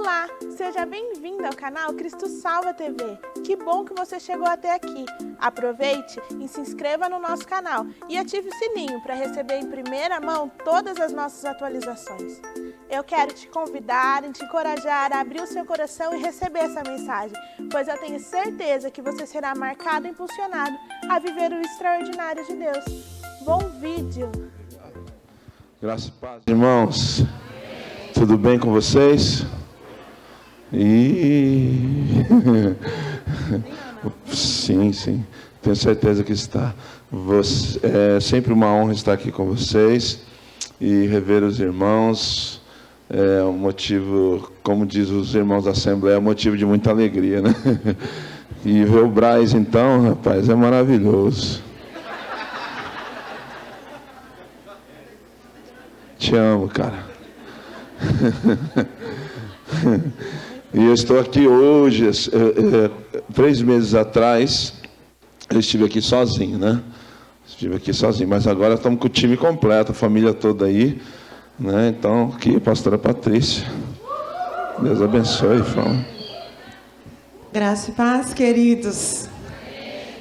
Olá, seja bem-vindo ao canal Cristo Salva TV. Que bom que você chegou até aqui. Aproveite e se inscreva no nosso canal e ative o sininho para receber em primeira mão todas as nossas atualizações. Eu quero te convidar e te encorajar a abrir o seu coração e receber essa mensagem, pois eu tenho certeza que você será marcado e impulsionado a viver o extraordinário de Deus. Bom vídeo! Graças e paz, irmãos. Tudo bem com vocês? Sim. Tenho certeza que está. É sempre uma honra estar aqui com vocês e rever os irmãos. É um motivo, como diz os irmãos da Assembleia, é um motivo de muita alegria, né? E ver o Braz, então, rapaz, é maravilhoso. Te amo, cara. E eu estou aqui hoje, 3 meses atrás, eu estive aqui sozinho, né? Mas agora estamos com o time completo, a família toda aí, né? Então, aqui, pastora Patrícia. Deus abençoe, fala. Graça e paz, queridos.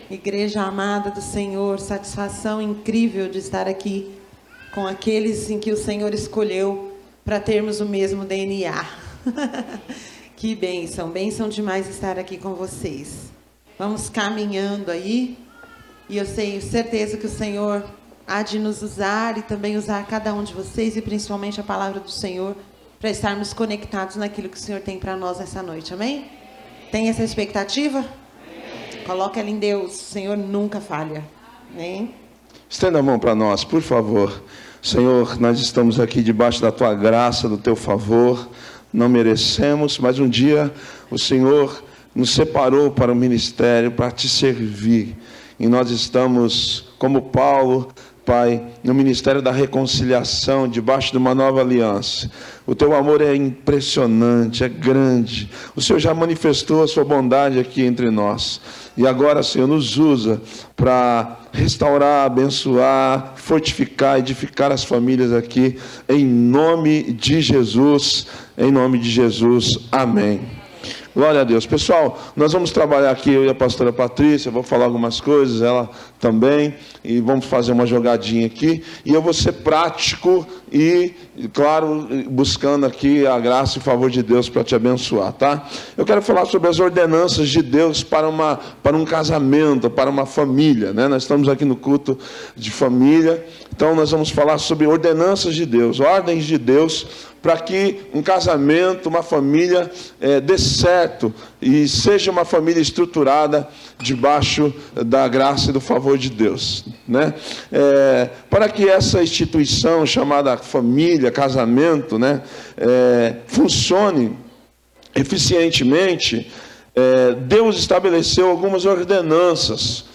Igreja amada do Senhor, satisfação incrível de estar aqui com aqueles em que o Senhor escolheu para termos o mesmo DNA. Que bênção demais estar aqui com vocês. Vamos caminhando aí, e eu tenho certeza que o Senhor há de nos usar e também usar cada um de vocês, e principalmente a palavra do Senhor, para estarmos conectados naquilo que o Senhor tem para nós nessa noite, amém? Tem essa expectativa? Amém. Coloca ela em Deus, o Senhor nunca falha, amém? Estenda a mão para nós, por favor. Senhor, nós estamos aqui debaixo da Tua graça, do Teu favor. Não merecemos, mas um dia o Senhor nos separou para o ministério, para Te servir. E nós estamos, como Paulo, Pai, no ministério da reconciliação, debaixo de uma nova aliança. O Teu amor é impressionante, é grande. O Senhor já manifestou a Sua bondade aqui entre nós. E agora, Senhor, nos usa para restaurar, abençoar, fortificar, edificar as famílias aqui, em nome de Jesus. Em nome de Jesus, amém. Glória a Deus. Pessoal, nós vamos trabalhar aqui, eu e a pastora Patrícia, vou falar algumas coisas, ela também, e vamos fazer uma jogadinha aqui, e eu vou ser prático e, claro, buscando aqui a graça e o favor de Deus para te abençoar, tá? Eu quero falar sobre as ordenanças de Deus para um casamento, para uma família, né? Nós estamos aqui no culto de família, então nós vamos falar sobre ordenanças de Deus, ordens de Deus, para que um casamento, uma família dê certo e seja uma família estruturada debaixo da graça e do favor de Deus, né? Para que essa instituição chamada família, casamento, né, funcione eficientemente, Deus estabeleceu algumas ordenanças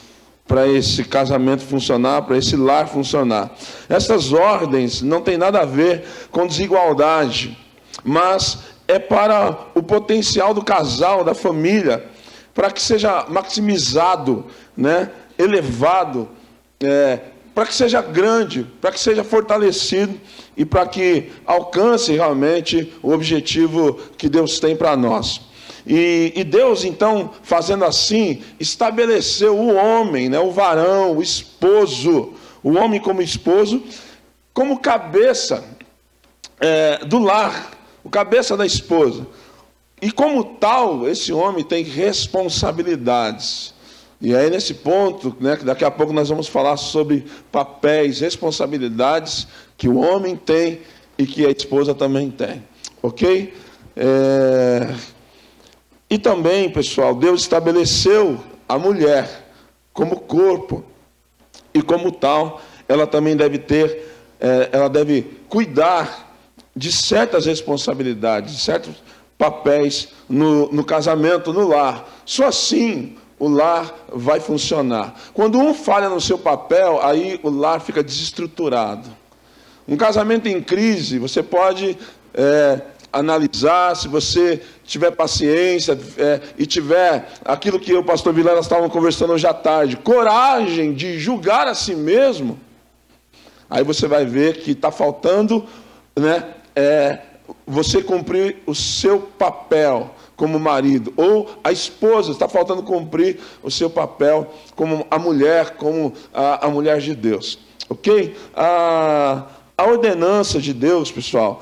para esse casamento funcionar, para esse lar funcionar. Essas ordens não têm nada a ver com desigualdade, mas é para o potencial do casal, da família, para que seja maximizado, né, elevado, para que seja grande, para que seja fortalecido e para que alcance realmente o objetivo que Deus tem para nós. E Deus, então, fazendo assim, estabeleceu o homem, né, o varão, o esposo, o homem como esposo, como cabeça do lar, o cabeça da esposa. E como tal, esse homem tem responsabilidades. E aí nesse ponto, né, que daqui a pouco nós vamos falar sobre papéis, responsabilidades que o homem tem e que a esposa também tem. Ok? E também, pessoal, Deus estabeleceu a mulher como corpo. E como tal, ela também deve ter, ela deve cuidar de certas responsabilidades, de certos papéis no casamento, no lar. Só assim o lar vai funcionar. Quando um falha no seu papel, aí o lar fica desestruturado. Um casamento em crise, você pode analisar, se você tiver paciência e tiver aquilo que o pastor Vilela estavam conversando hoje à tarde, coragem de julgar a si mesmo, aí você vai ver que está faltando, né, você cumprir o seu papel como marido, ou a esposa está faltando cumprir o seu papel como a mulher, como a mulher de Deus, ok? A ordenança de Deus, pessoal,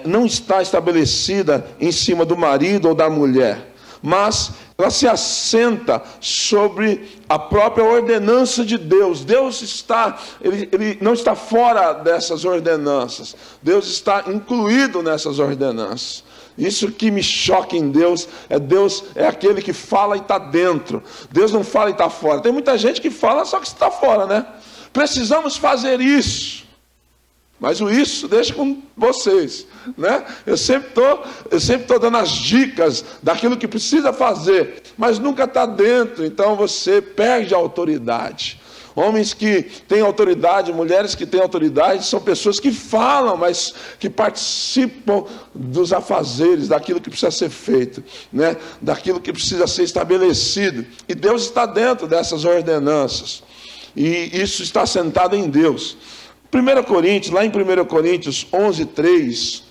não está estabelecida em cima do marido ou da mulher, mas ela se assenta sobre a própria ordenança de Deus. Deus ele não está fora dessas ordenanças, Deus está incluído nessas ordenanças. Isso que me choca em Deus é aquele que fala e está dentro. Deus não fala e está fora. Tem muita gente que fala só que está fora, né? Precisamos fazer isso. Mas o isso deixa com vocês, né? Eu sempre tô dando as dicas daquilo que precisa fazer, mas nunca está dentro, então você perde a autoridade. Homens que têm autoridade, mulheres que têm autoridade, são pessoas que falam, mas que participam dos afazeres, daquilo que precisa ser feito, né? Daquilo que precisa ser estabelecido. E Deus está dentro dessas ordenanças. E isso está assentado em Deus. 1 Coríntios, lá em 1 Coríntios 11:3,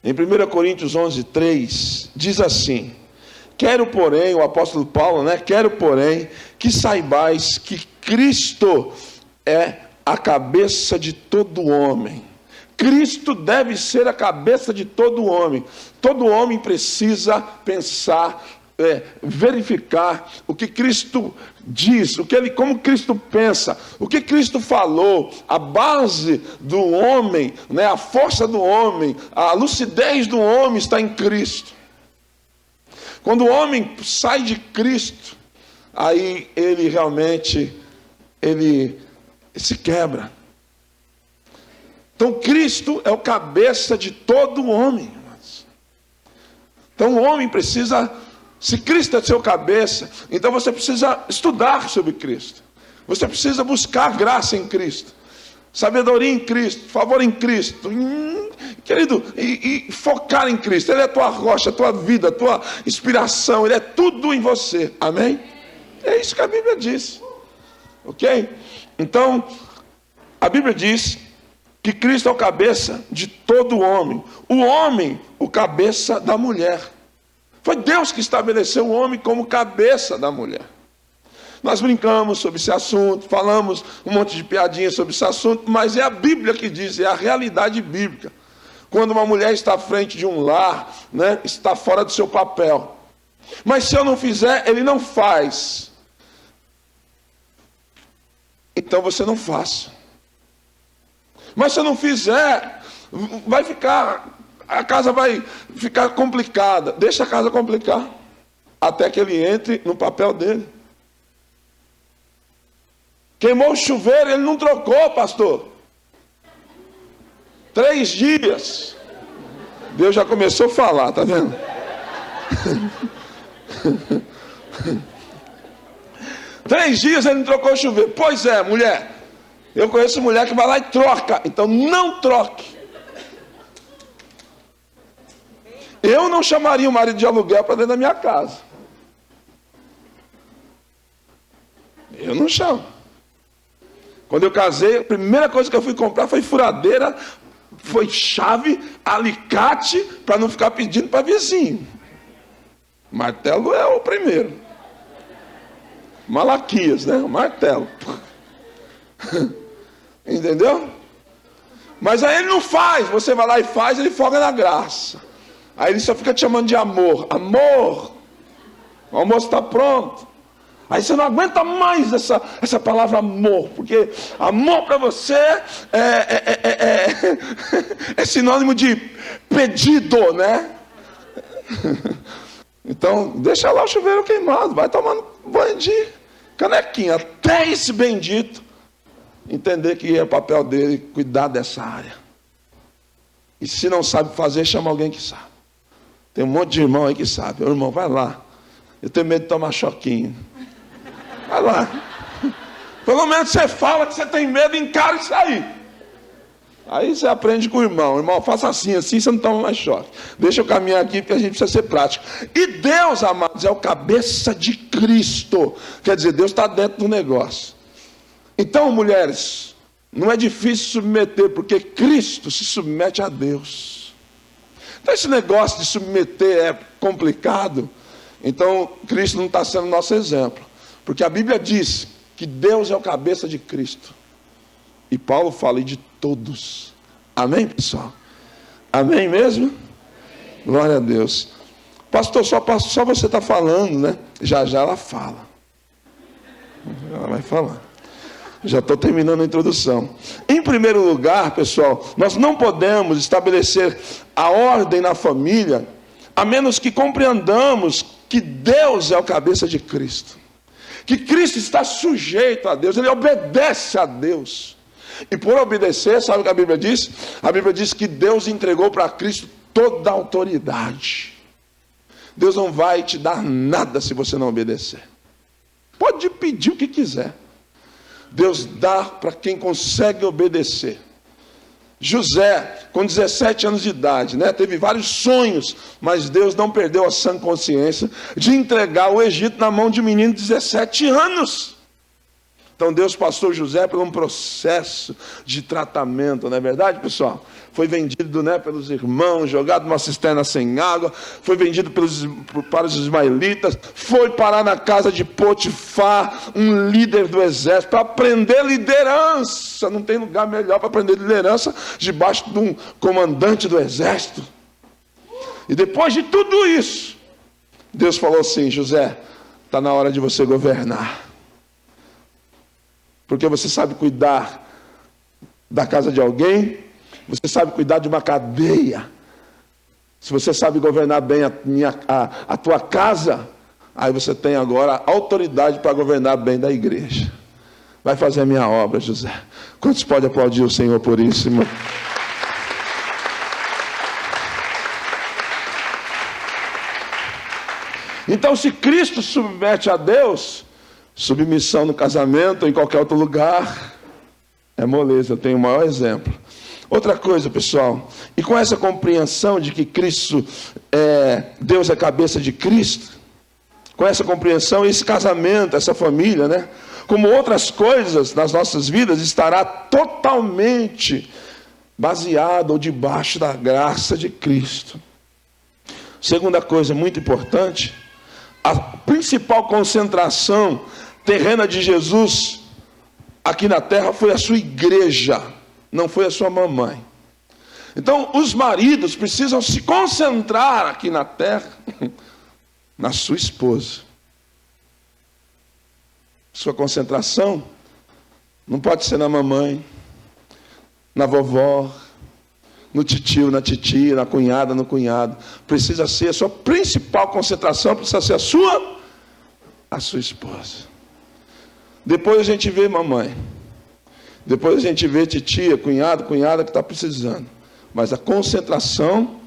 em 1 Coríntios 11:3, diz assim: quero, porém, o apóstolo Paulo, né? Quero, porém, que saibais que Cristo é a cabeça de todo homem. Cristo deve ser a cabeça de todo homem. Todo homem precisa pensar, verificar o que Cristo diz, como Cristo pensa, o que Cristo falou. A base do homem, né? A força do homem, a lucidez do homem está em Cristo. Quando o homem sai de Cristo, aí ele realmente se quebra. Então Cristo é o cabeça de todo homem. Então o homem precisa, se Cristo é seu cabeça, então você precisa estudar sobre Cristo. Você precisa buscar graça em Cristo, sabedoria em Cristo, favor em Cristo, querido, e focar em Cristo. Ele é a tua rocha, a tua vida, a tua inspiração, Ele é tudo em você, amém? É isso que a Bíblia diz, ok? Então, a Bíblia diz que Cristo é o cabeça de todo homem, o cabeça da mulher. Foi Deus que estabeleceu o homem como cabeça da mulher. Nós brincamos sobre esse assunto, falamos um monte de piadinhas sobre esse assunto, mas é a Bíblia que diz, é a realidade bíblica. Quando uma mulher está à frente de um lar, né, está fora do seu papel. Mas se eu não fizer, ele não faz. Então você não faça. Mas se eu não fizer, a casa vai ficar complicada. Deixa a casa complicar, até que ele entre no papel dele. Queimou o chuveiro, ele não trocou, pastor. 3 dias. Deus já começou a falar, tá vendo? 3 dias ele não trocou o chuveiro. Pois é, mulher. Eu conheço mulher que vai lá e troca. Então não troque. Eu não chamaria o marido de aluguel para dentro da minha casa. Eu não chamo. Quando eu casei, a primeira coisa que eu fui comprar foi furadeira, foi chave, alicate, para não ficar pedindo para vizinho. Martelo é o primeiro. Malaquias, né? O martelo. Entendeu? Mas aí ele não faz. Você vai lá e faz, ele folga na graça. Aí ele só fica te chamando de amor. Amor, o almoço está pronto. Aí você não aguenta mais essa palavra amor, porque amor para você é sinônimo de pedido, né? Então, deixa lá o chuveiro queimado, vai tomando banho de canequinha, até esse bendito entender que é o papel dele cuidar dessa área. E se não sabe fazer, chama alguém que sabe. Tem um monte de irmão aí que sabe. Ô, irmão, vai lá. Eu tenho medo de tomar choquinho. Vai lá. Pelo menos você fala que você tem medo, encara isso aí. Aí você aprende com o irmão. Irmão, faça assim você não toma mais choque. Deixa eu caminhar aqui porque a gente precisa ser prático. E Deus, amados, é o cabeça de Cristo. Quer dizer, Deus está dentro do negócio. Então, mulheres, não é difícil submeter, porque Cristo se submete a Deus. Então esse negócio de submeter é complicado. Então Cristo não está sendo nosso exemplo, porque a Bíblia diz que Deus é o cabeça de Cristo. E Paulo fala de todos. Amém, pessoal? Amém mesmo? Glória a Deus. Pastor, só você está falando, né? Já ela fala. Ela vai falar. Já estou terminando a introdução. Em primeiro lugar, pessoal, nós não podemos estabelecer a ordem na família, a menos que compreendamos que Deus é o cabeça de Cristo. Que Cristo está sujeito a Deus, ele obedece a Deus. E por obedecer, sabe o que a Bíblia diz? A Bíblia diz que Deus entregou para Cristo toda a autoridade. Deus não vai te dar nada se você não obedecer. Pode pedir o que quiser. Deus dá para quem consegue obedecer. José, com 17 anos de idade, né, teve vários sonhos, mas Deus não perdeu a sã consciência de entregar o Egito na mão de um menino de 17 anos. Então Deus passou José por um processo de tratamento, não é verdade, pessoal? Foi vendido, né, pelos irmãos, jogado numa cisterna sem água, foi vendido para os ismaelitas, foi parar na casa de Potifar, um líder do exército, para aprender liderança. Não tem lugar melhor para aprender liderança debaixo de um comandante do exército. E depois de tudo isso, Deus falou assim: José, está na hora de você governar. Porque você sabe cuidar da casa de alguém, você sabe cuidar de uma cadeia. Se você sabe governar bem a tua casa, aí você tem agora autoridade para governar bem da igreja. Vai fazer a minha obra, José. Quantos podem aplaudir o Senhor por isso, irmão? Então, se Cristo submete a Deus, submissão no casamento ou em qualquer outro lugar é moleza. Eu tenho o maior exemplo. Outra coisa, pessoal, e com essa compreensão de que Cristo Deus é a cabeça de Cristo, com essa compreensão, esse casamento, essa família, né, como outras coisas nas nossas vidas, estará totalmente baseado ou debaixo da graça de Cristo. Segunda coisa muito importante, a principal concentração terrena de Jesus aqui na terra foi a sua igreja, não foi a sua mamãe. Então os maridos precisam se concentrar aqui na terra na sua esposa. Sua concentração não pode ser na mamãe, na vovó, no titio, na titia, na cunhada, no cunhado. Precisa ser a sua principal concentração, precisa ser a sua esposa. Depois a gente vê mamãe. Depois a gente vê titia, cunhada que está precisando. Mas a concentração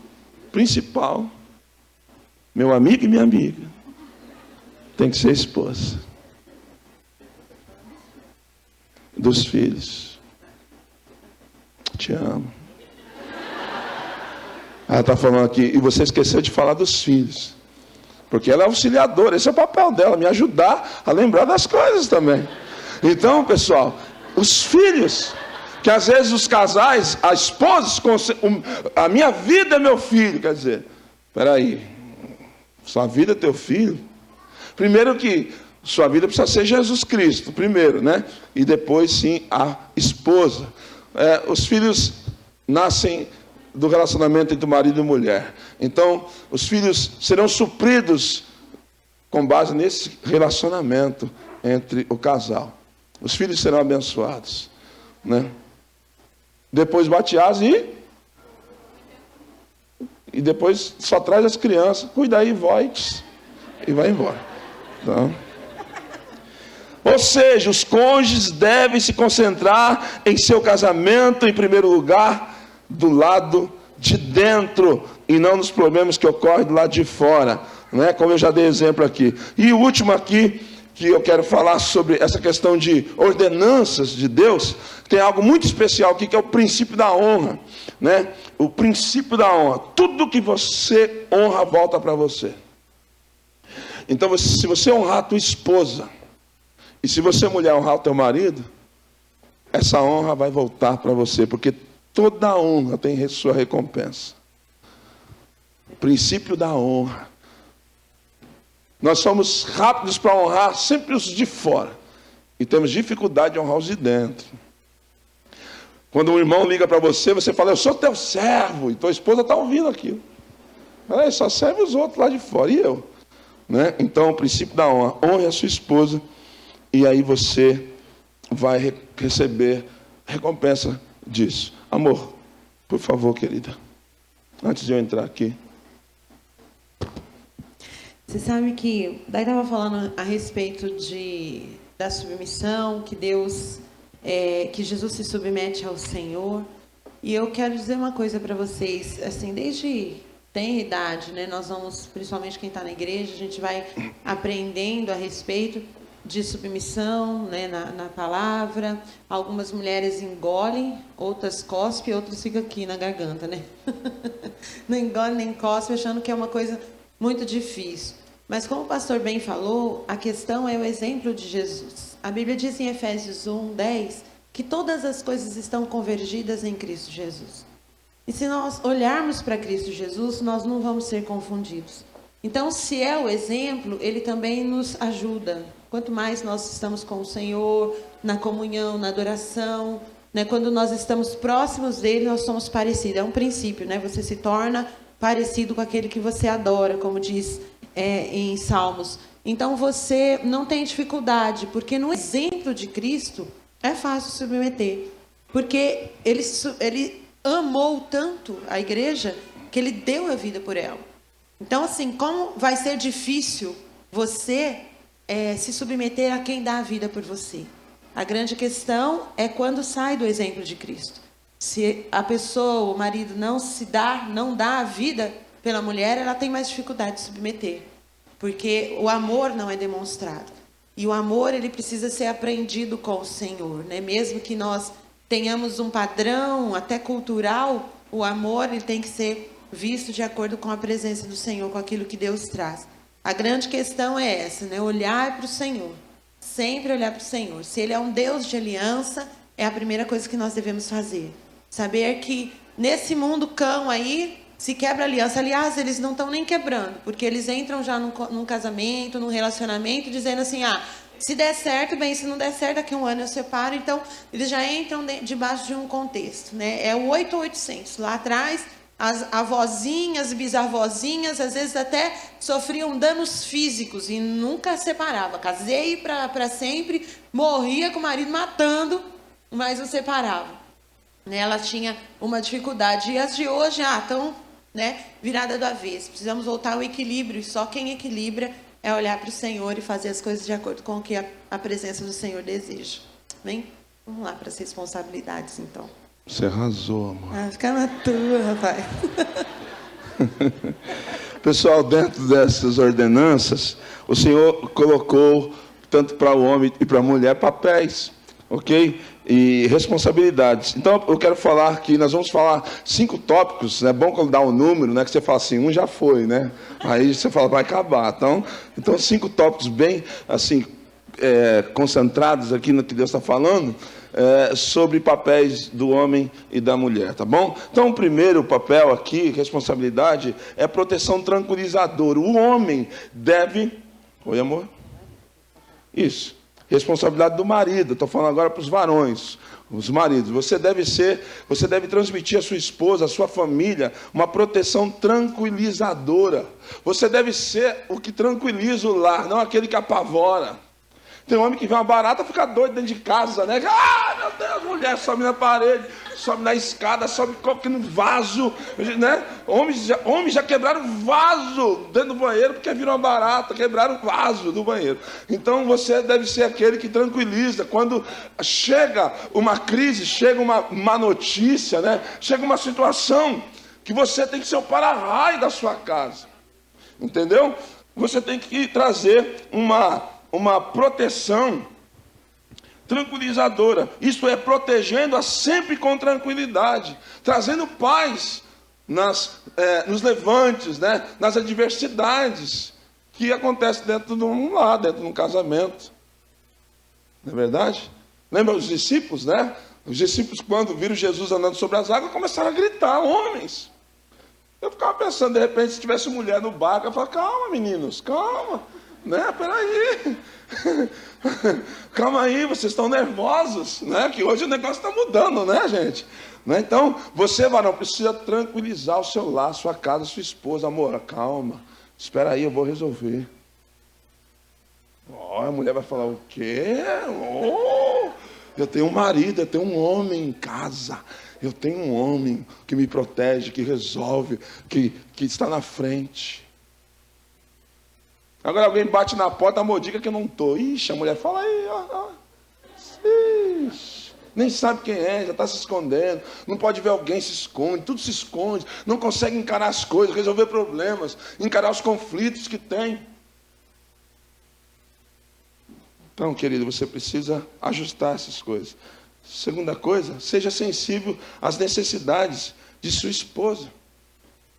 principal, meu amigo e minha amiga, tem que ser a esposa. Dos filhos. Te amo. Ela está falando aqui, e você esqueceu de falar dos filhos. Porque ela é auxiliadora, esse é o papel dela, me ajudar a lembrar das coisas também. Então, pessoal, os filhos, que às vezes os casais, a esposa, a minha vida é meu filho, quer dizer, espera aí, sua vida é teu filho? Primeiro que sua vida precisa ser Jesus Cristo, primeiro, né? E depois sim a esposa. Os filhos nascem do relacionamento entre marido e mulher. Então, os filhos serão supridos com base nesse relacionamento entre o casal. Os filhos serão abençoados, né? Depois bate asa e depois só traz as crianças, cuida aí, voz, e vai embora. Então, ou seja, os cônjuges devem se concentrar em seu casamento, em primeiro lugar, do lado de dentro, e não nos problemas que ocorrem do lado de fora, né? Como eu já dei exemplo aqui. E o último aqui, que eu quero falar sobre essa questão de ordenanças de Deus, tem algo muito especial aqui, que é o princípio da honra, né? O princípio da honra. Tudo que você honra volta para você. Então, se você honrar a tua esposa, e se você mulher honrar o teu marido, essa honra vai voltar para você, porque toda honra tem sua recompensa. O princípio da honra. Nós somos rápidos para honrar sempre os de fora, e temos dificuldade de honrar os de dentro. Quando um irmão liga para você, você fala: eu sou teu servo, e tua esposa está ouvindo aquilo. Ela só serve os outros lá de fora, e eu? Né? Então, o princípio da honra: honre a sua esposa, e aí você vai receber recompensa disso. Amor, por favor, querida, antes de eu entrar aqui. Você sabe que, daí estava falando a respeito da submissão, que que Jesus se submete ao Senhor. E eu quero dizer uma coisa para vocês, assim, desde tem idade, né? Nós vamos, principalmente quem está na igreja, a gente vai aprendendo a respeito de submissão, né, na palavra. Algumas mulheres engolem, outras cospem, outras ficam aqui na garganta, né? Não engole nem cospe, achando que é uma coisa muito difícil. Mas como o pastor bem falou, a questão é o exemplo de Jesus. A Bíblia diz em Efésios 1:10 que todas as coisas estão convergidas em Cristo Jesus. E se nós olharmos para Cristo Jesus, nós não vamos ser confundidos. Então, se é o exemplo, ele também nos ajuda. Quanto mais nós estamos com o Senhor, na comunhão, na adoração, né? Quando nós estamos próximos dele, nós somos parecidos. É um princípio, né? Você se torna parecido com aquele que você adora, como diz em Salmos. Então, você não tem dificuldade, porque no exemplo de Cristo é fácil submeter. Porque ele amou tanto a igreja que ele deu a vida por ela. Então, assim, como vai ser difícil você se submeter a quem dá a vida por você? A grande questão é quando sai do exemplo de Cristo. Se a pessoa, o marido, não dá a vida pela mulher, ela tem mais dificuldade de submeter. Porque o amor não é demonstrado. E o amor, ele precisa ser aprendido com o Senhor, né? Mesmo que nós tenhamos um padrão até cultural, o amor, ele tem que ser visto de acordo com a presença do Senhor, com aquilo que Deus traz. A grande questão é essa, né? Olhar para o Senhor. Sempre olhar para o Senhor. Se Ele é um Deus de aliança, é a primeira coisa que nós devemos fazer. Saber que nesse mundo cão aí, se quebra aliança. Aliás, eles não estão nem quebrando, porque eles entram já num casamento, num relacionamento, dizendo assim, se der certo, bem, se não der certo, daqui a um ano eu separo. Então, eles já entram debaixo de um contexto, né? É o 8 ou 800. Lá atrás, as avózinhas, bisavózinhas, às vezes até sofriam danos físicos e nunca separava. Casei para sempre, morria com o marido matando, mas não separava. Né? Ela tinha uma dificuldade. E as de hoje, estão, né, virada do avesso. Precisamos voltar ao equilíbrio. E só quem equilibra é olhar para o Senhor e fazer as coisas de acordo com o que a presença do Senhor deseja. Bem, vamos lá para as responsabilidades, então. Você arrasou, amor. Fica na tua, rapaz. Pessoal, dentro dessas ordenanças, o Senhor colocou, tanto para o homem e para a mulher, papéis, ok? E responsabilidades. Então, eu quero falar aqui, nós vamos falar 5 tópicos, é bom quando dá um número, né? Que você fala assim, um já foi, né? Aí você fala, vai acabar. Então 5 tópicos bem, assim, concentrados aqui no que Deus está falando, sobre papéis do homem e da mulher, tá bom? Então, o primeiro papel aqui, responsabilidade, é proteção tranquilizadora. O homem deve... Oi, amor? Isso. Responsabilidade do marido. Estou falando agora para os varões, os maridos. Você deve transmitir à sua esposa, à sua família, uma proteção tranquilizadora. Você deve ser o que tranquiliza o lar, não aquele que apavora. Tem um homem que vê uma barata, fica doido dentro de casa, né? Meu Deus, mulher sobe na parede, sobe na escada, sobe no vaso, né? Homens já quebraram vaso dentro do banheiro porque viram uma barata, quebraram o vaso do banheiro. Então você deve ser aquele que tranquiliza. Quando chega uma crise, chega uma má notícia, né? Chega uma situação que você tem que ser o para-raio da sua casa. Entendeu? Você tem que trazer uma proteção tranquilizadora. Isto é, protegendo-a sempre com tranquilidade, trazendo paz nos levantes, né? Nas adversidades que acontecem dentro de um lar, dentro de um casamento. Não é verdade? Lembra os discípulos, né? Os discípulos, quando viram Jesus andando sobre as águas, começaram a gritar, homens. Eu ficava pensando, de repente, se tivesse mulher no barco, eu falava, calma, meninos, calma. Né? Peraí. Calma aí, vocês estão nervosos, né? Que hoje o negócio está mudando, né, gente? Né? Então, você, varão, precisa tranquilizar o seu lar, sua casa, sua esposa. Amor, calma. Espera aí, eu vou resolver. A mulher vai falar, o quê? Eu tenho um marido, eu tenho um homem em casa. Eu tenho um homem que me protege, que resolve, que está na frente. Agora alguém bate na porta, amor, diga que eu não estou. Ixi, a mulher fala aí, ó. Ixi, nem sabe quem é, já está se escondendo. Não pode ver alguém, se esconde, tudo se esconde. Não consegue encarar as coisas, resolver problemas, encarar os conflitos que tem. Então, querido, você precisa ajustar essas coisas. Segunda coisa, seja sensível às necessidades de sua esposa.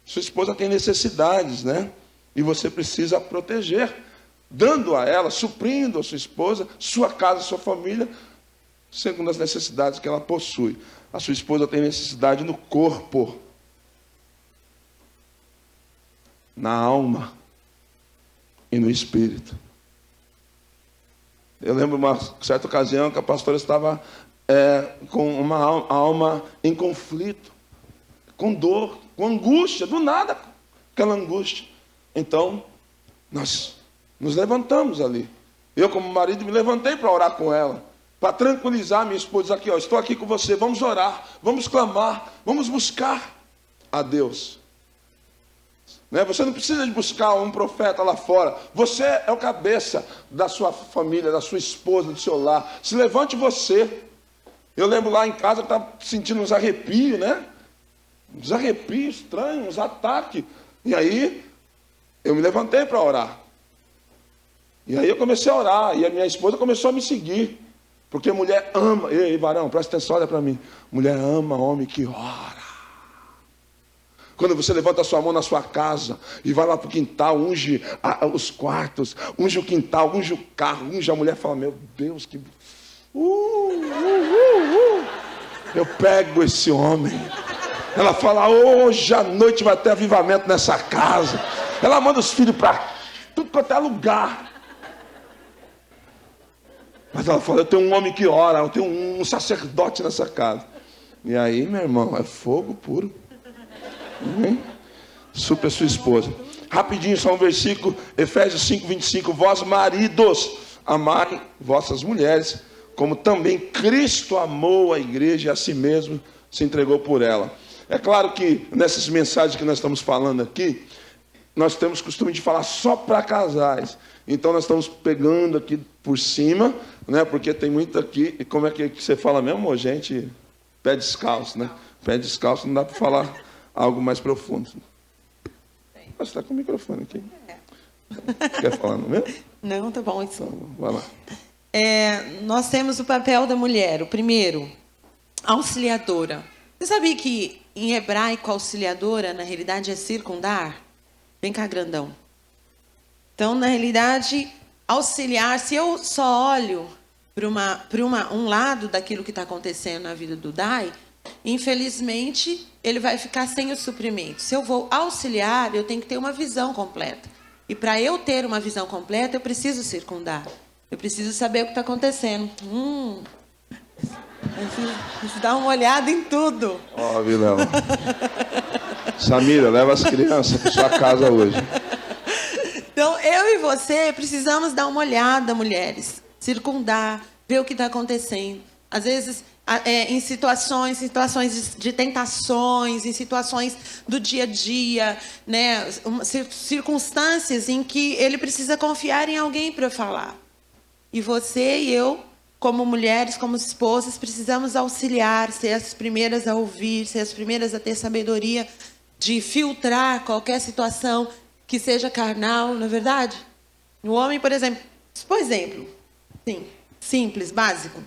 Sua esposa tem necessidades, né? E você precisa proteger, dando a ela, suprindo a sua esposa, sua casa, sua família, segundo as necessidades que ela possui. A sua esposa tem necessidade no corpo, na alma e no espírito. Eu lembro uma certa ocasião que a pastora estava com uma alma em conflito, com dor, com angústia, do nada, aquela angústia. Então, nós nos levantamos ali. Eu, como marido, me levantei para orar com ela, para tranquilizar minha esposa. Aqui, ó, estou aqui com você, vamos orar, vamos clamar, vamos buscar a Deus. Né? Você não precisa de buscar um profeta lá fora. Você é o cabeça da sua família, da sua esposa, do seu lar. Se levante você. Eu lembro lá em casa, eu estava sentindo uns arrepios, né? Uns arrepios estranhos, uns ataques. E aí, eu me levantei para orar. E aí eu comecei a orar. E a minha esposa começou a me seguir. Porque mulher ama. Ei, varão, presta atenção, olha para mim. Mulher ama homem que ora. Quando você levanta a sua mão na sua casa e vai lá para o quintal, unge os quartos, unge o quintal, unge o carro, unge a mulher, fala, meu Deus, que... Eu pego esse homem. Ela fala, hoje à noite vai ter avivamento nessa casa. Ela manda os filhos para tudo quanto é lugar. Mas ela fala, eu tenho um homem que ora, eu tenho um sacerdote nessa casa. E aí, meu irmão, é fogo puro. Supre a sua esposa. Rapidinho, só um versículo, Efésios 5:25. Vós maridos, amai vossas mulheres, como também Cristo amou a igreja e a si mesmo se entregou por ela. É claro que nessas mensagens que nós estamos falando aqui, nós temos costume de falar só para casais. Então nós estamos pegando aqui por cima, né? Porque tem muito aqui. E como é que você fala mesmo, gente? Pé descalço, né? Pé descalço não dá para falar algo mais profundo. Você está com o microfone aqui. Quer falar no meu? Não, tá bom. Isso. Então, vai lá. Nós temos o papel da mulher. O primeiro, auxiliadora. Você sabia que em hebraico auxiliadora, na realidade, é circundar? Vem cá, grandão. Então, na realidade, auxiliar, se eu só olho para um lado daquilo que está acontecendo na vida do Dai, infelizmente, ele vai ficar sem o suprimento. Se eu vou auxiliar, eu tenho que ter uma visão completa. E para eu ter uma visão completa, eu preciso circundar. Eu preciso saber o que está acontecendo. Preciso dar uma olhada em tudo. Ó, Vilela. Samira, leva as crianças para sua casa hoje. Então, eu e você precisamos dar uma olhada, mulheres. Circundar, ver o que está acontecendo. Às vezes, em situações de tentações, em situações do dia a dia, né? Circunstâncias em que ele precisa confiar em alguém para falar. E você e eu, como mulheres, como esposas, precisamos auxiliar, ser as primeiras a ouvir, ser as primeiras a ter sabedoria de filtrar qualquer situação que seja carnal, não é verdade? O homem, por exemplo, sim, simples, básico.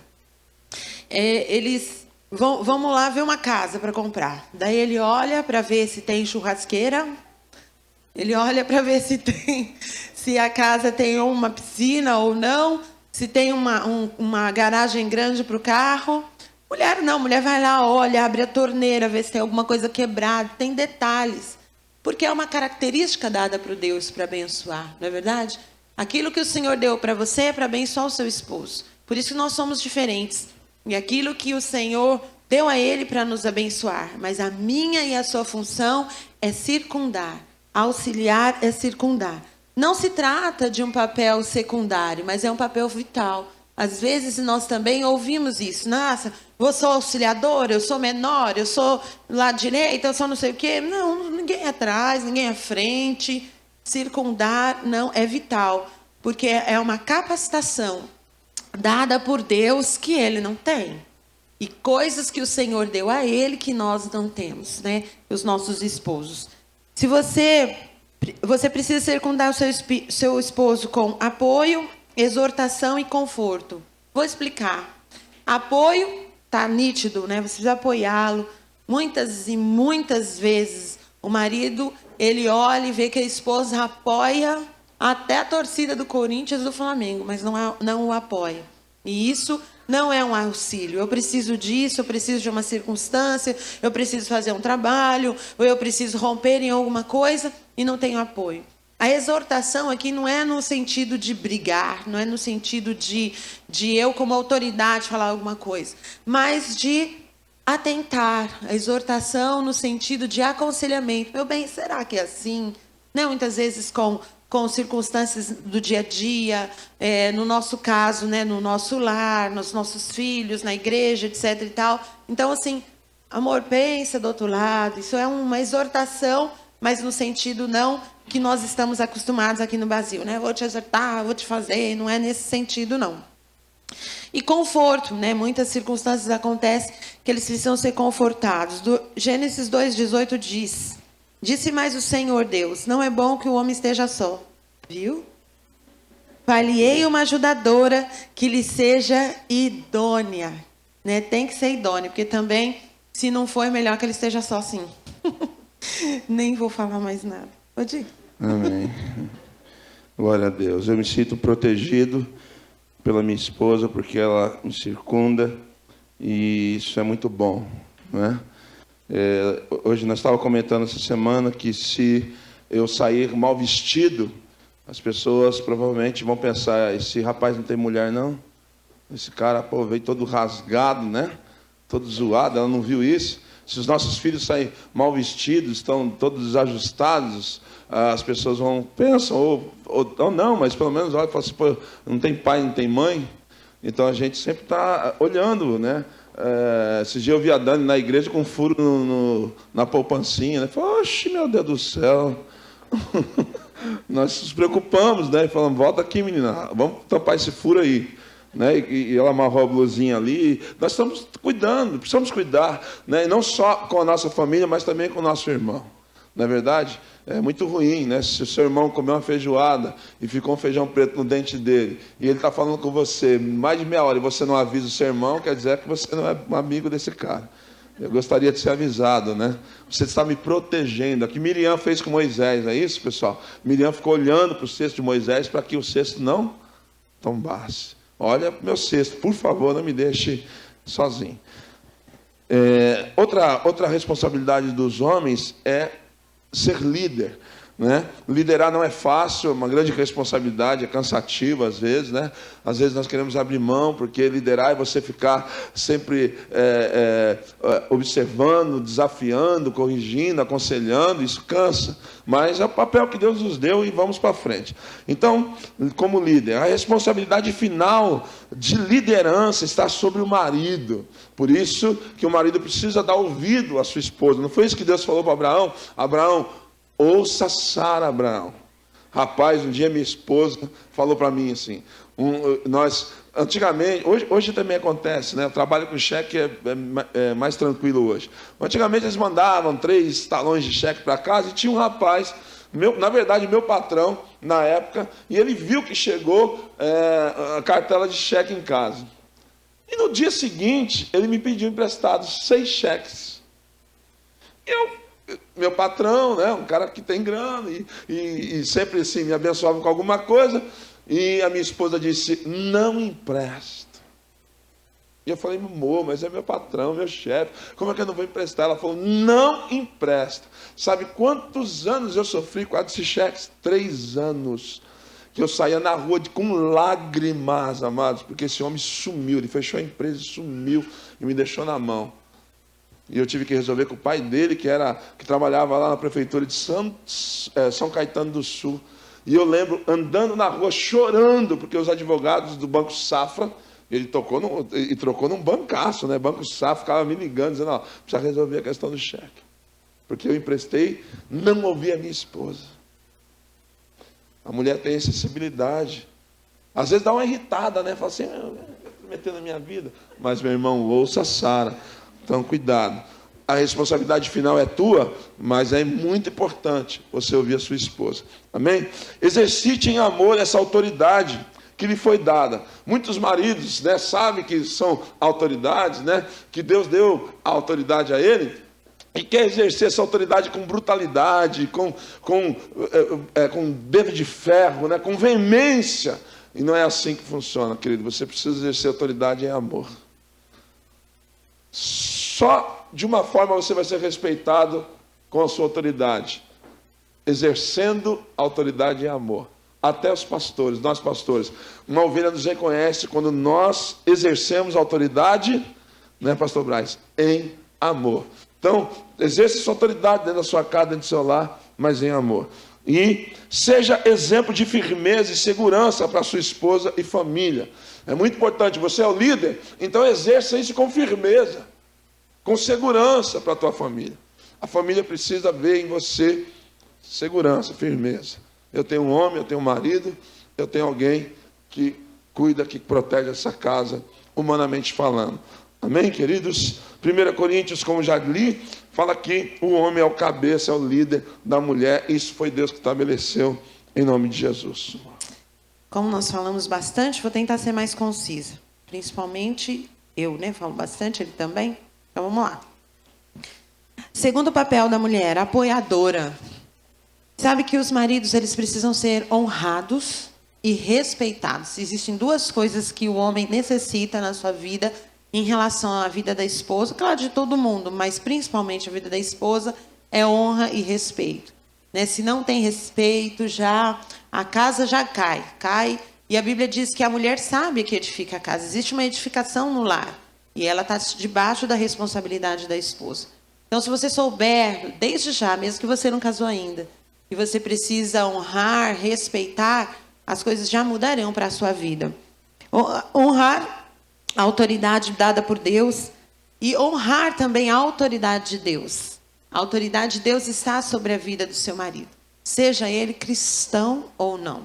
Eles vamos lá ver uma casa para comprar. Daí ele olha para ver se tem churrasqueira, ele olha para ver se a casa tem uma piscina ou não. Se tem uma garagem grande para o carro, mulher não, mulher vai lá, olha, abre a torneira, vê se tem alguma coisa quebrada, tem detalhes. Porque é uma característica dada para o Deus para abençoar, não é verdade? Aquilo que o Senhor deu para você é para abençoar o seu esposo. Por isso que nós somos diferentes. E aquilo que o Senhor deu a ele para nos abençoar. Mas a minha e a sua função é circundar. Auxiliar é circundar. Não se trata de um papel secundário, mas é um papel vital. Às vezes nós também ouvimos isso. Nossa, eu sou auxiliadora, eu sou menor, eu sou lá direita, eu sou não sei o quê. Não, ninguém é atrás, ninguém é frente. Circundar não é vital, porque é uma capacitação dada por Deus que ele não tem. E coisas que o Senhor deu a ele que nós não temos, né? Os nossos esposos. Se você precisa circundar o seu esposo com apoio, exortação e conforto. Vou explicar. Apoio, tá nítido, né? Você precisa apoiá-lo. Muitas e muitas vezes o marido, ele olha e vê que a esposa apoia até a torcida do Corinthians e do Flamengo, mas não o apoia. E isso não é um auxílio. Eu preciso disso, eu preciso de uma circunstância, eu preciso fazer um trabalho, ou eu preciso romper em alguma coisa e não tenho apoio. A exortação aqui não é no sentido de brigar, não é no sentido de eu como autoridade falar alguma coisa, mas de atentar. A exortação no sentido de aconselhamento. Meu bem, será que é assim? Não, muitas vezes com circunstâncias do dia a dia, no nosso caso, né, no nosso lar, nos nossos filhos, na igreja, etc. e tal. Então, assim, amor, pensa do outro lado. Isso é uma exortação, mas no sentido não que nós estamos acostumados aqui no Brasil, né? Vou te exortar, vou te fazer, não é nesse sentido, não. E conforto, né? Muitas circunstâncias acontecem que eles precisam ser confortados. Gênesis 2:18 diz: disse mais o Senhor Deus, não é bom que o homem esteja só. Viu? Far-lhe-ei uma ajudadora que lhe seja idônea. Né? Tem que ser idônea, porque também, se não for, é melhor que ele esteja só sim. Nem vou falar mais nada. Pode ir. Amém. Glória a Deus. Eu me sinto protegido pela minha esposa, porque ela me circunda, e isso é muito bom, né? Hoje nós estávamos comentando essa semana que se eu sair mal vestido, as pessoas provavelmente vão pensar: esse rapaz não tem mulher não? Esse cara, pô, veio todo rasgado, né? Todo zoado, ela não viu isso? Se os nossos filhos saem mal vestidos, estão todos desajustados, as pessoas pensam, ou não, mas pelo menos olha e fala assim: pô, não tem pai, não tem mãe. Então a gente sempre está olhando, né? Esse dia eu vi a Dani na igreja com um furo na poupancinha, né? Falei: oxe, meu Deus do céu. Nós nos preocupamos, né? Falamos: volta aqui, menina, vamos tampar esse furo aí. Né? E ela amarrou a blusinha ali. Nós estamos cuidando, precisamos cuidar, né? E não só com a nossa família, mas também com o nosso irmão. Não é verdade? É muito ruim, né? Se o seu irmão comeu uma feijoada e ficou um feijão preto no dente dele, e ele está falando com você mais de meia hora e você não avisa o seu irmão, quer dizer que você não é um amigo desse cara. Eu gostaria de ser avisado, né? Você está me protegendo. Aqui Miriam fez com Moisés, não é isso, pessoal? Miriam ficou olhando para o cesto de Moisés para que o cesto não tombasse. Olha meu cesto, por favor, não me deixe sozinho. Outra responsabilidade dos homens é ser líder, né? Liderar não é fácil, é uma grande responsabilidade, é cansativo às vezes, né? Às vezes nós queremos abrir mão, porque liderar é você ficar sempre observando, desafiando, corrigindo, aconselhando, isso cansa, mas é o papel que Deus nos deu e vamos para frente. Então, como líder, a responsabilidade final de liderança está sobre o marido. Por isso que o marido precisa dar ouvido à sua esposa. Não foi isso que Deus falou para Abraão? Abraão, ouça Sara, Abraão. Rapaz, um dia minha esposa falou para mim assim, antigamente, hoje também acontece, né? Eu trabalho com cheque, é mais tranquilo hoje. Antigamente eles mandavam 3 talões de cheque para casa e tinha um rapaz, na verdade meu patrão na época, e ele viu que chegou a cartela de cheque em casa. E no dia seguinte ele me pediu emprestado 6 cheques. Meu patrão, né, um cara que tem grana e sempre assim, me abençoava com alguma coisa. E a minha esposa disse, não empresto. E eu falei, amor, mas é meu patrão, meu chefe, como é que eu não vou emprestar? Ela falou, não empresta. Sabe quantos anos eu sofri com esses cheques? 3 anos. Que eu saía na rua com lágrimas, amados, porque esse homem sumiu, ele fechou a empresa, sumiu e me deixou na mão. E eu tive que resolver com o pai dele, que trabalhava lá na prefeitura de São Caetano do Sul. E eu lembro andando na rua chorando, porque os advogados do Banco Safra, ele trocou num bancaço, né? Banco Safra ficava me ligando, dizendo, ó, precisa resolver a questão do cheque. Porque eu emprestei, não ouvi a minha esposa. A mulher tem sensibilidade. Às vezes dá uma irritada, né? Fala assim, eu estou metendo na minha vida. Mas, meu irmão, ouça Sara. Então, cuidado. A responsabilidade final é tua, mas é muito importante você ouvir a sua esposa. Amém? Exercite em amor essa autoridade que lhe foi dada. Muitos maridos, né, sabem que são autoridades, né, que Deus deu a autoridade a ele, e quer exercer essa autoridade com brutalidade, com dedo de ferro, né, com veemência. E não é assim que funciona, querido. Você precisa exercer autoridade em amor. Só de uma forma você vai ser respeitado com a sua autoridade, exercendo autoridade em amor. Até os pastores, nós pastores, uma ovelha nos reconhece quando nós exercemos autoridade, né, pastor Braz, em amor. Então, exerça sua autoridade dentro da sua casa, dentro do seu lar, mas em amor. E seja exemplo de firmeza e segurança para sua esposa e família. É muito importante, você é o líder, então exerça isso com firmeza, com segurança para a tua família. A família precisa ver em você segurança, firmeza. Eu tenho um homem, eu tenho um marido, eu tenho alguém que cuida, que protege essa casa, humanamente falando. Amém, queridos? 1 Coríntios, como já li, fala que o homem é o cabeça, é o líder da mulher. Isso foi Deus que estabeleceu em nome de Jesus. Como nós falamos bastante, vou tentar ser mais concisa. Principalmente eu, né? Falo bastante, ele também. Então, vamos lá. Segundo papel da mulher, apoiadora. Sabe que os maridos, eles precisam ser honrados e respeitados. Existem 2 coisas que o homem necessita na sua vida em relação à vida da esposa, claro, de todo mundo, mas principalmente a vida da esposa, é honra e respeito. Né? Se não tem respeito, a casa já cai. E a Bíblia diz que a mulher sabe que edifica a casa. Existe uma edificação no lar. E ela está debaixo da responsabilidade da esposa. Então, se você souber, desde já, mesmo que você não casou ainda, e você precisa honrar, respeitar, as coisas já mudarão para a sua vida. Honrar a autoridade dada por Deus e honrar também a autoridade de Deus. A autoridade de Deus está sobre a vida do seu marido, seja ele cristão ou não.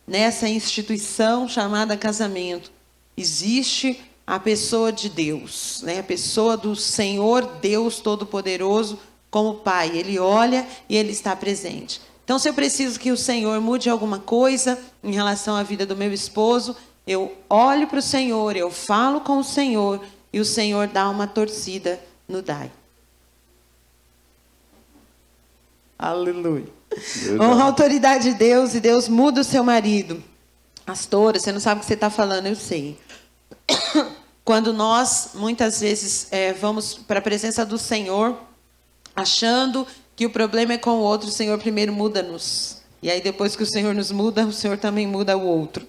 Nessa instituição chamada casamento, existe a pessoa de Deus, né? A pessoa do Senhor Deus Todo-Poderoso como Pai. Ele olha e Ele está presente. Então, se eu preciso que o Senhor mude alguma coisa em relação à vida do meu esposo, eu olho para o Senhor, eu falo com o Senhor e o Senhor dá uma torcida no DAI. Aleluia. Honra a autoridade de Deus e Deus muda o seu marido. Pastora, você não sabe o que você está falando, eu sei. Quando nós, muitas vezes, vamos para a presença do Senhor, achando que o problema é com o outro, o Senhor primeiro muda-nos. E aí, depois que o Senhor nos muda, o Senhor também muda o outro.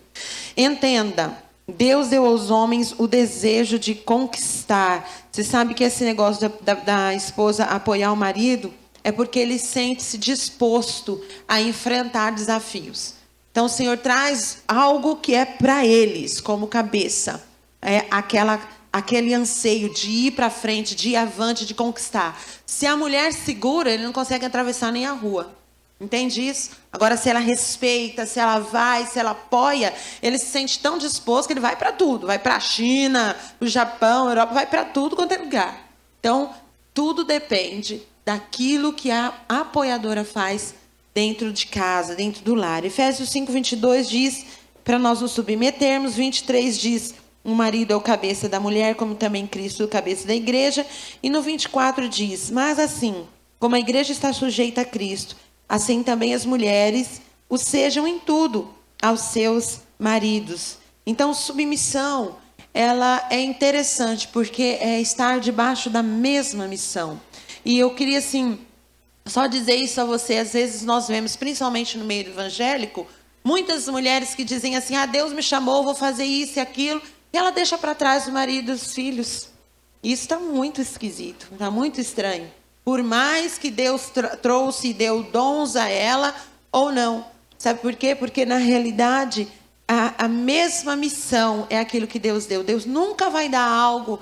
Entenda, Deus deu aos homens o desejo de conquistar. Você sabe que esse negócio da esposa apoiar o marido é porque ele sente-se disposto a enfrentar desafios. Então, o Senhor traz algo que é para eles, como cabeça. É aquele anseio de ir para frente, de ir avante, de conquistar. Se a mulher segura, ele não consegue atravessar nem a rua. Entende isso? Agora, se ela respeita, se ela vai, se ela apoia, ele se sente tão disposto que ele vai para tudo. Vai para a China, para o Japão, Europa, vai para tudo quanto é lugar. Então, tudo depende daquilo que a apoiadora faz dentro de casa, dentro do lar. Efésios 5:22 diz para nós nos submetermos. 23 diz: o marido é o cabeça da mulher, como também Cristo é o cabeça da igreja. E no 24 diz: mas assim, como a igreja está sujeita a Cristo, assim também as mulheres o sejam em tudo. aos seus maridos. Então, submissão, ela é interessante, porque é estar debaixo da mesma missão. E eu queria, assim, só dizer isso a você. Às vezes nós vemos, principalmente no meio evangélico, muitas mulheres que dizem assim, Deus me chamou, vou fazer isso e aquilo, e ela deixa para trás o marido e os filhos. Isso está muito esquisito, está muito estranho. Por mais que Deus trouxe e deu dons a ela ou não. Sabe por quê? Porque na realidade a mesma missão é aquilo que Deus deu. Deus nunca vai dar algo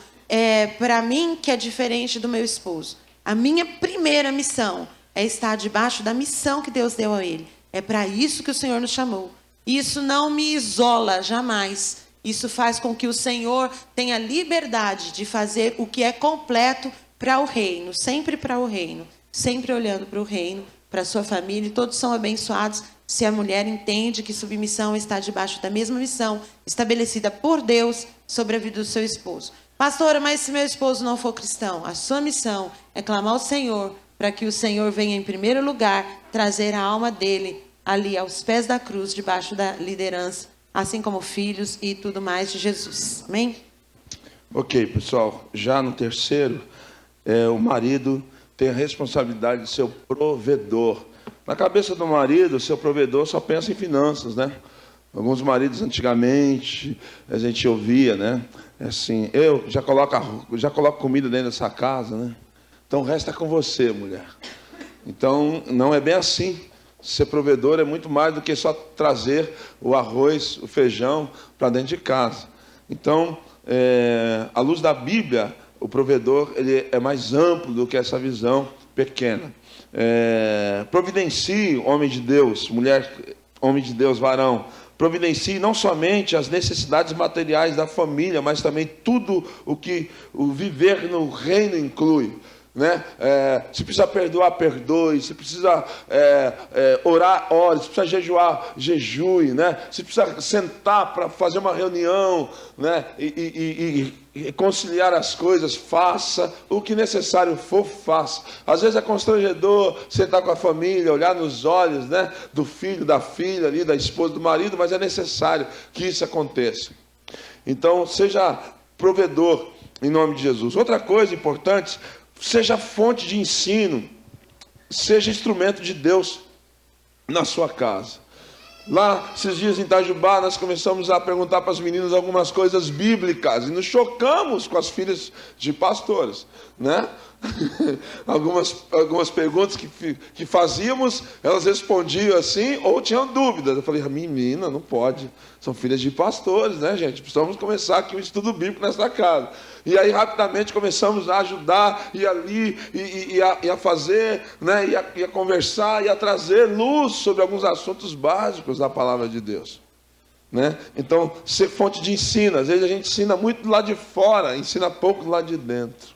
para mim que é diferente do meu esposo. A minha primeira missão é estar debaixo da missão que Deus deu a ele. É para isso que o Senhor nos chamou. Isso não me isola jamais. Isso faz com que o Senhor tenha liberdade de fazer o que é completo para o reino, sempre para o reino, sempre olhando para o reino, para a sua família, e todos são abençoados se a mulher entende que submissão está debaixo da mesma missão estabelecida por Deus sobre a vida do seu esposo. Pastora, mas se meu esposo não for cristão, a sua missão é clamar ao Senhor para que o Senhor venha em primeiro lugar trazer a alma dele ali aos pés da cruz, debaixo da liderança, assim como filhos e tudo mais de Jesus. Amém? Ok, pessoal, já no terceiro, o marido tem a responsabilidade de ser o provedor. Na cabeça do marido, seu provedor só pensa em finanças, né? Alguns maridos antigamente, a gente ouvia, né? Assim, eu já coloco comida dentro dessa casa, né? Então o resto é com você, mulher. Então não é bem assim. Ser provedor é muito mais do que só trazer o arroz, o feijão para dentro de casa. Então, à luz da Bíblia, o provedor ele é mais amplo do que essa visão pequena. Providencie, homem de Deus, mulher, homem de Deus, varão. Providencie não somente as necessidades materiais da família, mas também tudo o que o viver no reino inclui. Né? Se precisa perdoar, perdoe. Se precisa orar, ore. Se precisa jejuar, jejue, né? Se precisa sentar para fazer uma reunião, né? E conciliar as coisas, faça. O que necessário for, faça. Às vezes é constrangedor sentar com a família, olhar nos olhos, né? Do filho, da filha, ali, da esposa, do marido, mas é necessário que isso aconteça. Então, seja provedor em nome de Jesus. Outra coisa importante: seja fonte de ensino, seja instrumento de Deus na sua casa. Lá, esses dias em Itajubá, nós começamos a perguntar para as meninas algumas coisas bíblicas, e nos chocamos com as filhas de pastores, né? algumas perguntas que fazíamos, elas respondiam assim, ou tinham dúvidas. Eu falei, menina, não pode, são filhas de pastores, né, gente? Precisamos começar aqui um estudo bíblico nessa casa. E aí, rapidamente, começamos a ajudar, e ali, e a fazer, né, e a conversar, e a trazer luz sobre alguns assuntos básicos da palavra de Deus. Né? Então, ser fonte de ensino. Às vezes a gente ensina muito do lado de fora, ensina pouco do lado de dentro.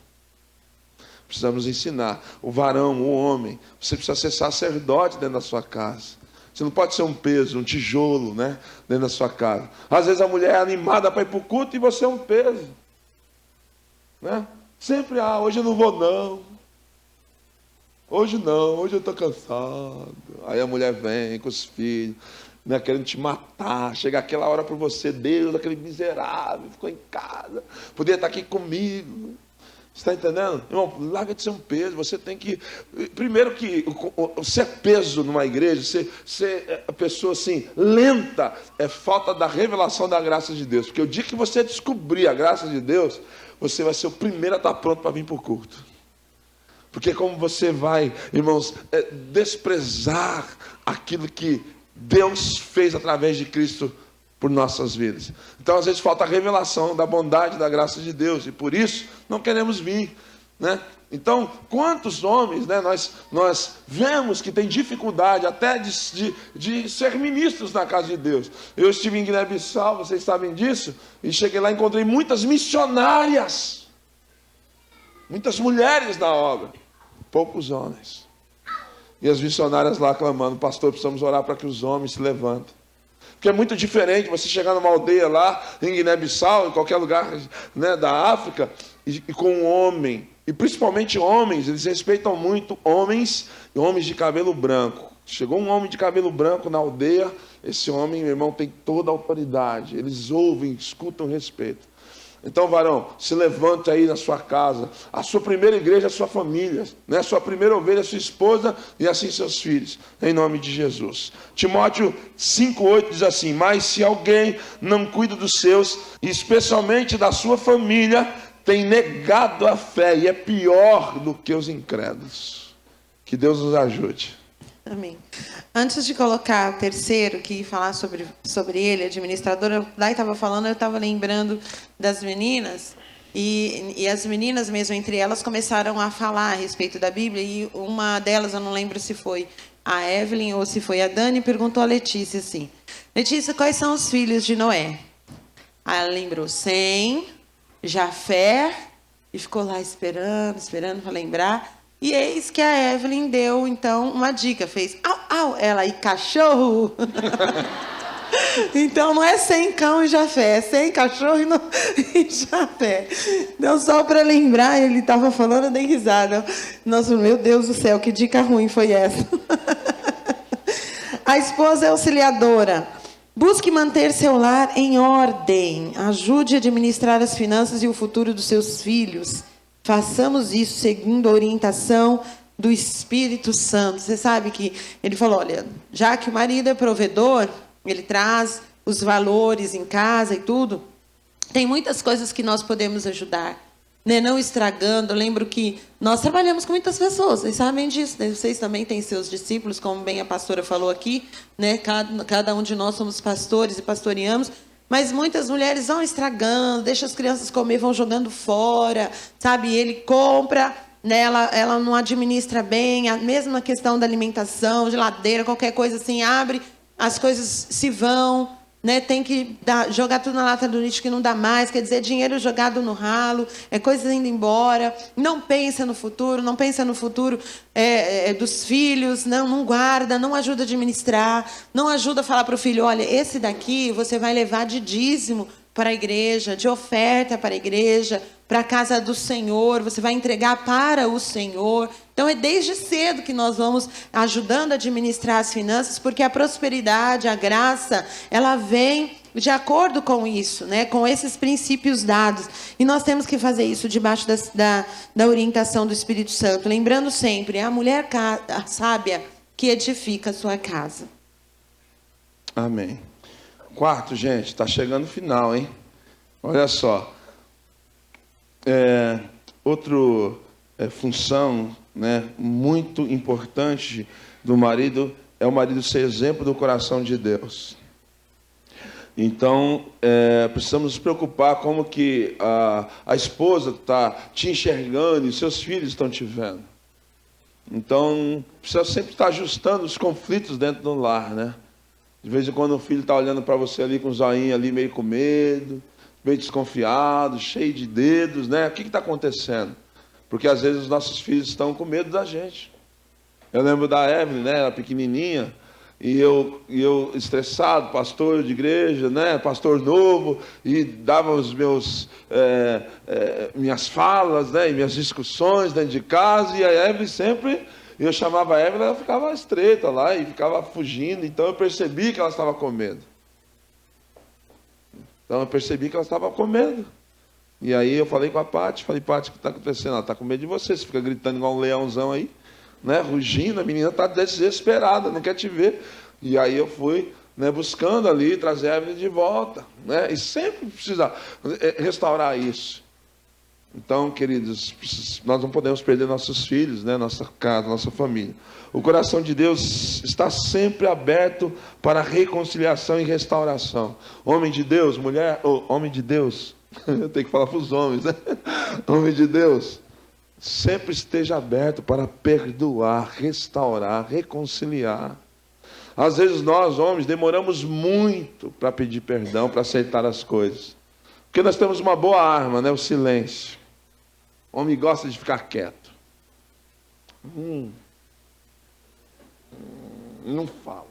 Precisamos ensinar. O varão, o homem, você precisa ser sacerdote dentro da sua casa. Você não pode ser um peso, um tijolo, né, dentro da sua casa. Às vezes a mulher é animada para ir para o culto e você é um peso. Né? Sempre, hoje eu não vou não. Hoje não, hoje eu estou cansado. Aí a mulher vem com os filhos, né, querendo te matar. Chega aquela hora para você, Deus, aquele miserável, ficou em casa, poderia estar aqui comigo. Você está entendendo? Irmão, larga de ser um peso. Você tem que... Primeiro que ser peso numa igreja, ser a pessoa assim, lenta, é falta da revelação da graça de Deus. Porque o dia que você descobrir a graça de Deus, você vai ser o primeiro a estar pronto para vir para o culto. Porque como você vai, irmãos, desprezar aquilo que Deus fez através de Cristo por nossas vidas. Então, às vezes, falta a revelação da bondade, da graça de Deus, e por isso não queremos vir, né? Então, quantos homens, né, nós vemos que tem dificuldade até de ser ministros na casa de Deus. Eu estive em Guiné-Bissau, vocês sabem disso, e cheguei lá e encontrei muitas missionárias, muitas mulheres na obra, poucos homens. E as missionárias lá clamando, pastor, precisamos orar para que os homens se levantem. Porque é muito diferente você chegar numa aldeia lá em Guiné-Bissau, em qualquer lugar, né, da África, e com um homem, e principalmente homens, eles respeitam muito homens e homens de cabelo branco. Chegou um homem de cabelo branco na aldeia, esse homem, meu irmão, tem toda a autoridade. Eles ouvem, escutam, respeitam. Então, varão, se levante aí na sua casa. A sua primeira igreja é a sua família, né? A sua primeira ovelha é a sua esposa e assim seus filhos, em nome de Jesus. Timóteo 5,8 diz assim: mas se alguém não cuida dos seus, e especialmente da sua família, tem negado a fé e é pior do que os incrédulos. Que Deus nos ajude. Amém. Antes de colocar o terceiro, que falar sobre ele, administradora, daí estava falando, eu estava lembrando das meninas, e as meninas mesmo, entre elas, começaram a falar a respeito da Bíblia, e uma delas, eu não lembro se foi a Evelyn ou se foi a Dani, perguntou a Letícia assim: Letícia, quais são os filhos de Noé? Aí ela lembrou Sem, Jafé, e ficou lá esperando para lembrar. E eis que a Evelyn deu, então, uma dica. Fez, au, au, ela, e cachorro. Então, não é sem cão e Jafé, é sem cachorro e Jafé. Então, só para lembrar, ele estava falando, eu dei risada. Nossa, meu Deus do céu, que dica ruim foi essa. A esposa é auxiliadora. Busque manter seu lar em ordem. Ajude a administrar as finanças e o futuro dos seus filhos. Façamos isso segundo a orientação do Espírito Santo. Você sabe que ele falou, olha, já que o marido é provedor, ele traz os valores em casa e tudo, tem muitas coisas que nós podemos ajudar, né? Não estragando. Eu lembro que nós trabalhamos com muitas pessoas, vocês sabem disso, né? Vocês também têm seus discípulos, como bem a pastora falou aqui, né? Cada um de nós somos pastores e pastoreamos. Mas muitas mulheres vão estragando, deixam as crianças comer, vão jogando fora, sabe? Ele compra, né? Ela não administra bem, mesmo na questão da alimentação, geladeira, qualquer coisa assim, abre, as coisas se vão, né? Tem que jogar tudo na lata do lixo que não dá mais, quer dizer, dinheiro jogado no ralo, coisas indo embora, não pensa no futuro, dos filhos, não guarda, não ajuda a administrar, não ajuda a falar para o filho, olha, esse daqui você vai levar de dízimo para a igreja, de oferta para a igreja, para a casa do Senhor, você vai entregar para o Senhor. Então, é desde cedo que nós vamos ajudando a administrar as finanças, porque a prosperidade, a graça, ela vem de acordo com isso, né? Com esses princípios dados. E nós temos que fazer isso debaixo da orientação do Espírito Santo. Lembrando sempre, é a mulher sábia que edifica a sua casa. Amém. Quarto, gente, está chegando o final, hein? Olha só. Outra função, né, muito importante do marido é o marido ser exemplo do coração de Deus. Então, precisamos nos preocupar como que a esposa está te enxergando e seus filhos estão te vendo. Então, precisa sempre estar ajustando os conflitos dentro do lar, né? De vez em quando o filho está olhando para você ali com o zoinho ali meio com medo, meio desconfiado, cheio de dedos, né? O que está acontecendo? Porque às vezes os nossos filhos estão com medo da gente. Eu lembro da Evelyn, né? Ela pequenininha, e eu estressado, pastor de igreja, né? Pastor novo, e dava os minhas falas, né? E minhas discussões dentro de casa, e a Evelyn sempre... Eu chamava a Evelyn, ela ficava estreita lá e ficava fugindo. Então eu percebi que ela estava com medo. E aí eu falei com a Paty, Paty, o que está acontecendo? Ela está com medo de você, você fica gritando igual um leãozão aí, né? Rugindo, a menina está desesperada, não quer te ver. E aí eu fui, né, buscando ali, trazer a Evelyn de volta, né? E sempre precisa restaurar isso. Então, queridos, nós não podemos perder nossos filhos, né? Nossa casa, nossa família. O coração de Deus está sempre aberto para reconciliação e restauração. Homem de Deus, mulher, homem de Deus, eu tenho que falar para os homens, né? Homem de Deus, sempre esteja aberto para perdoar, restaurar, reconciliar. Às vezes nós, homens, demoramos muito para pedir perdão, para aceitar as coisas. Porque nós temos uma boa arma, né? O silêncio. O homem gosta de ficar quieto. Não fala.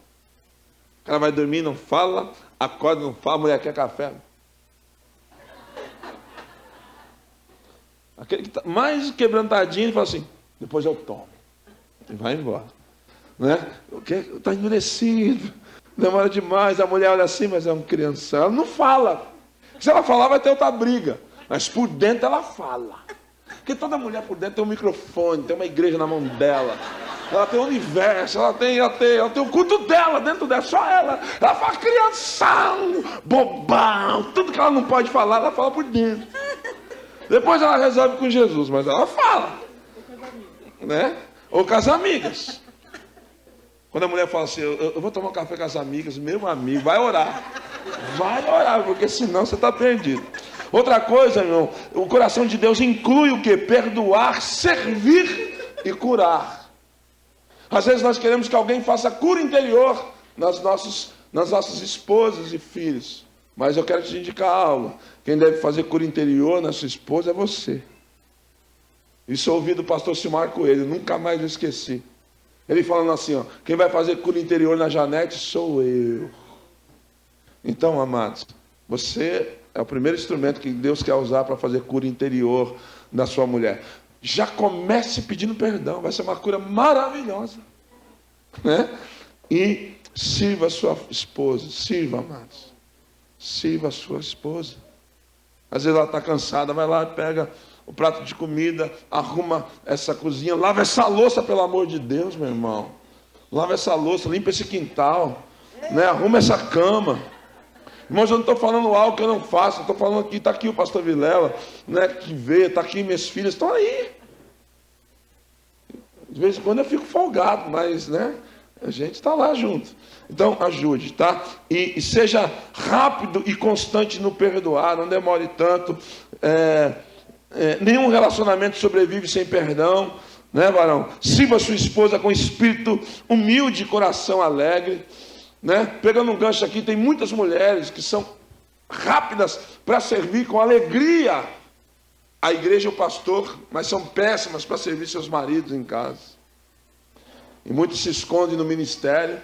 O cara vai dormir, não fala. Acorda, não fala. A mulher quer café. Aquele que está mais quebrantadinho, ele fala assim, depois eu tomo. E vai embora. né? Está endurecido, demora demais. A mulher olha assim, mas é uma criança. Ela não fala. Se ela falar, vai ter outra briga. Mas por dentro ela fala. Porque toda mulher por dentro tem um microfone, tem uma igreja na mão dela. Ela tem o universo, ela tem o culto dela dentro dela, só ela. Ela fala crianção, bobão, tudo que ela não pode falar, ela fala por dentro. Depois ela resolve com Jesus, mas ela fala. Né? Ou com as amigas. Quando a mulher fala assim, eu vou tomar um café com as amigas, meu amigo, vai orar. Vai orar, porque senão você está perdido. Outra coisa, irmão, o coração de Deus inclui o quê? Perdoar, servir e curar. Às vezes nós queremos que alguém faça cura interior nas nossas esposas e filhos. Mas eu quero te indicar algo. Quem deve fazer cura interior na sua esposa é você. Isso eu ouvi do pastor Silmar Coelho, nunca mais eu esqueci. Ele falando assim, ó, quem vai fazer cura interior na Janete sou eu. Então, amados, você é o primeiro instrumento que Deus quer usar para fazer cura interior na sua mulher. Já comece pedindo perdão, vai ser uma cura maravilhosa, né? E sirva a sua esposa, sirva, amados, sirva a sua esposa. Às vezes ela está cansada, vai lá, pega o prato de comida, arruma essa cozinha, lava essa louça, pelo amor de Deus, meu irmão. Lava essa louça, limpa esse quintal, né? Arruma essa cama. Irmãos, eu não estou falando algo que eu não faço, estou falando aqui, está aqui o pastor Vilela, né, que veio, está aqui minhas filhas, estão aí. De vez em quando eu fico folgado, mas, né, a gente está lá junto. Então, ajude, tá? E seja rápido e constante no perdoar, não demore tanto. Nenhum relacionamento sobrevive sem perdão, né, varão? Sirva a sua esposa com espírito humilde e coração alegre. Né? Pegando um gancho aqui, tem muitas mulheres que são rápidas para servir com alegria a igreja e o pastor, mas são péssimas para servir seus maridos em casa. E muitos se escondem no ministério,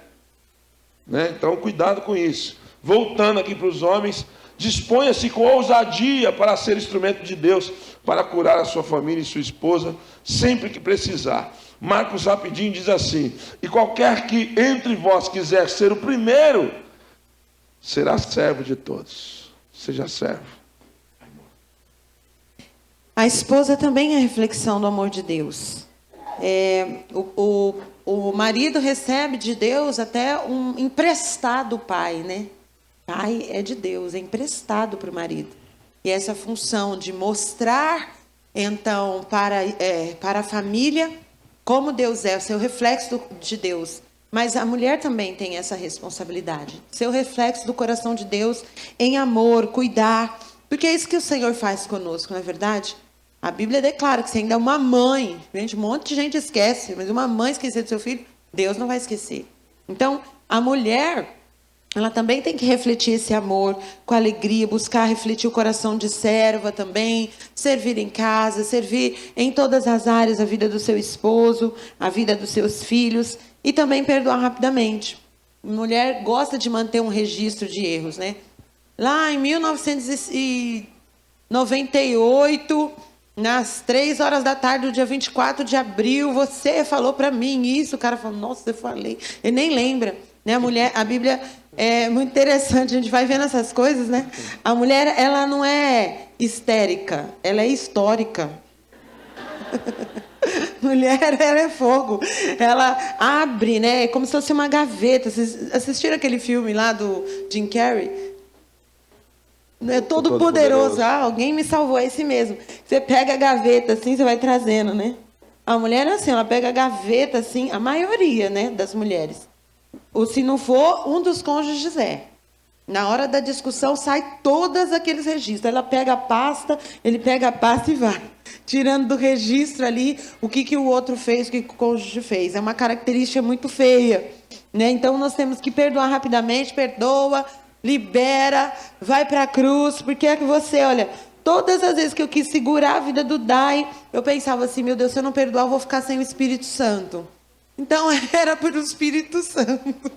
né? Então cuidado com isso. Voltando aqui para os homens, disponha-se com ousadia para ser instrumento de Deus, para curar a sua família e sua esposa, sempre que precisar. Marcos rapidinho diz assim, e qualquer que entre vós quiser ser o primeiro, será servo de todos. Seja servo. A esposa também é reflexão do amor de Deus. O marido recebe de Deus até um emprestado pai, né? Pai é de Deus, é emprestado para o marido. E essa função de mostrar, então, para a família, como Deus é, o seu reflexo de Deus. Mas a mulher também tem essa responsabilidade. Ser o reflexo do coração de Deus em amor, cuidar. Porque é isso que o Senhor faz conosco, não é verdade? A Bíblia declara que se ainda uma mãe, gente, um monte de gente esquece, mas uma mãe esquecer do seu filho, Deus não vai esquecer. Então, a mulher, ela também tem que refletir esse amor com alegria, buscar refletir o coração de serva também, servir em casa, servir em todas as áreas, a vida do seu esposo, a vida dos seus filhos, e também perdoar rapidamente. Mulher gosta de manter um registro de erros, né? Lá em 1998, nas 3 horas da tarde do dia 24 de abril, você falou para mim isso. O cara falou, nossa, eu falei. Ele nem lembra. Né? A mulher, a Bíblia é muito interessante, a gente vai vendo essas coisas, né? A mulher, ela não é histérica, ela é histórica. Mulher, ela é fogo. Ela abre, né? É como se fosse uma gaveta. Vocês assistiram aquele filme lá do Jim Carrey? É todo poderoso. Ah, alguém me salvou, é esse mesmo. Você pega a gaveta assim, você vai trazendo, né? A mulher é assim, ela pega a gaveta assim, a maioria, né, das mulheres. Ou se não for, um dos cônjuges é. Na hora da discussão, sai todos aqueles registros. Ela pega a pasta, ele pega a pasta e vai. Tirando do registro ali o que o outro fez, o que o cônjuge fez. É uma característica muito feia, né? Então, nós temos que perdoar rapidamente, perdoa, libera, vai para a cruz. Porque é que você, olha, todas as vezes que eu quis segurar a vida do Dai, eu pensava assim, meu Deus, se eu não perdoar, eu vou ficar sem o Espírito Santo. Então, era pelo Espírito Santo.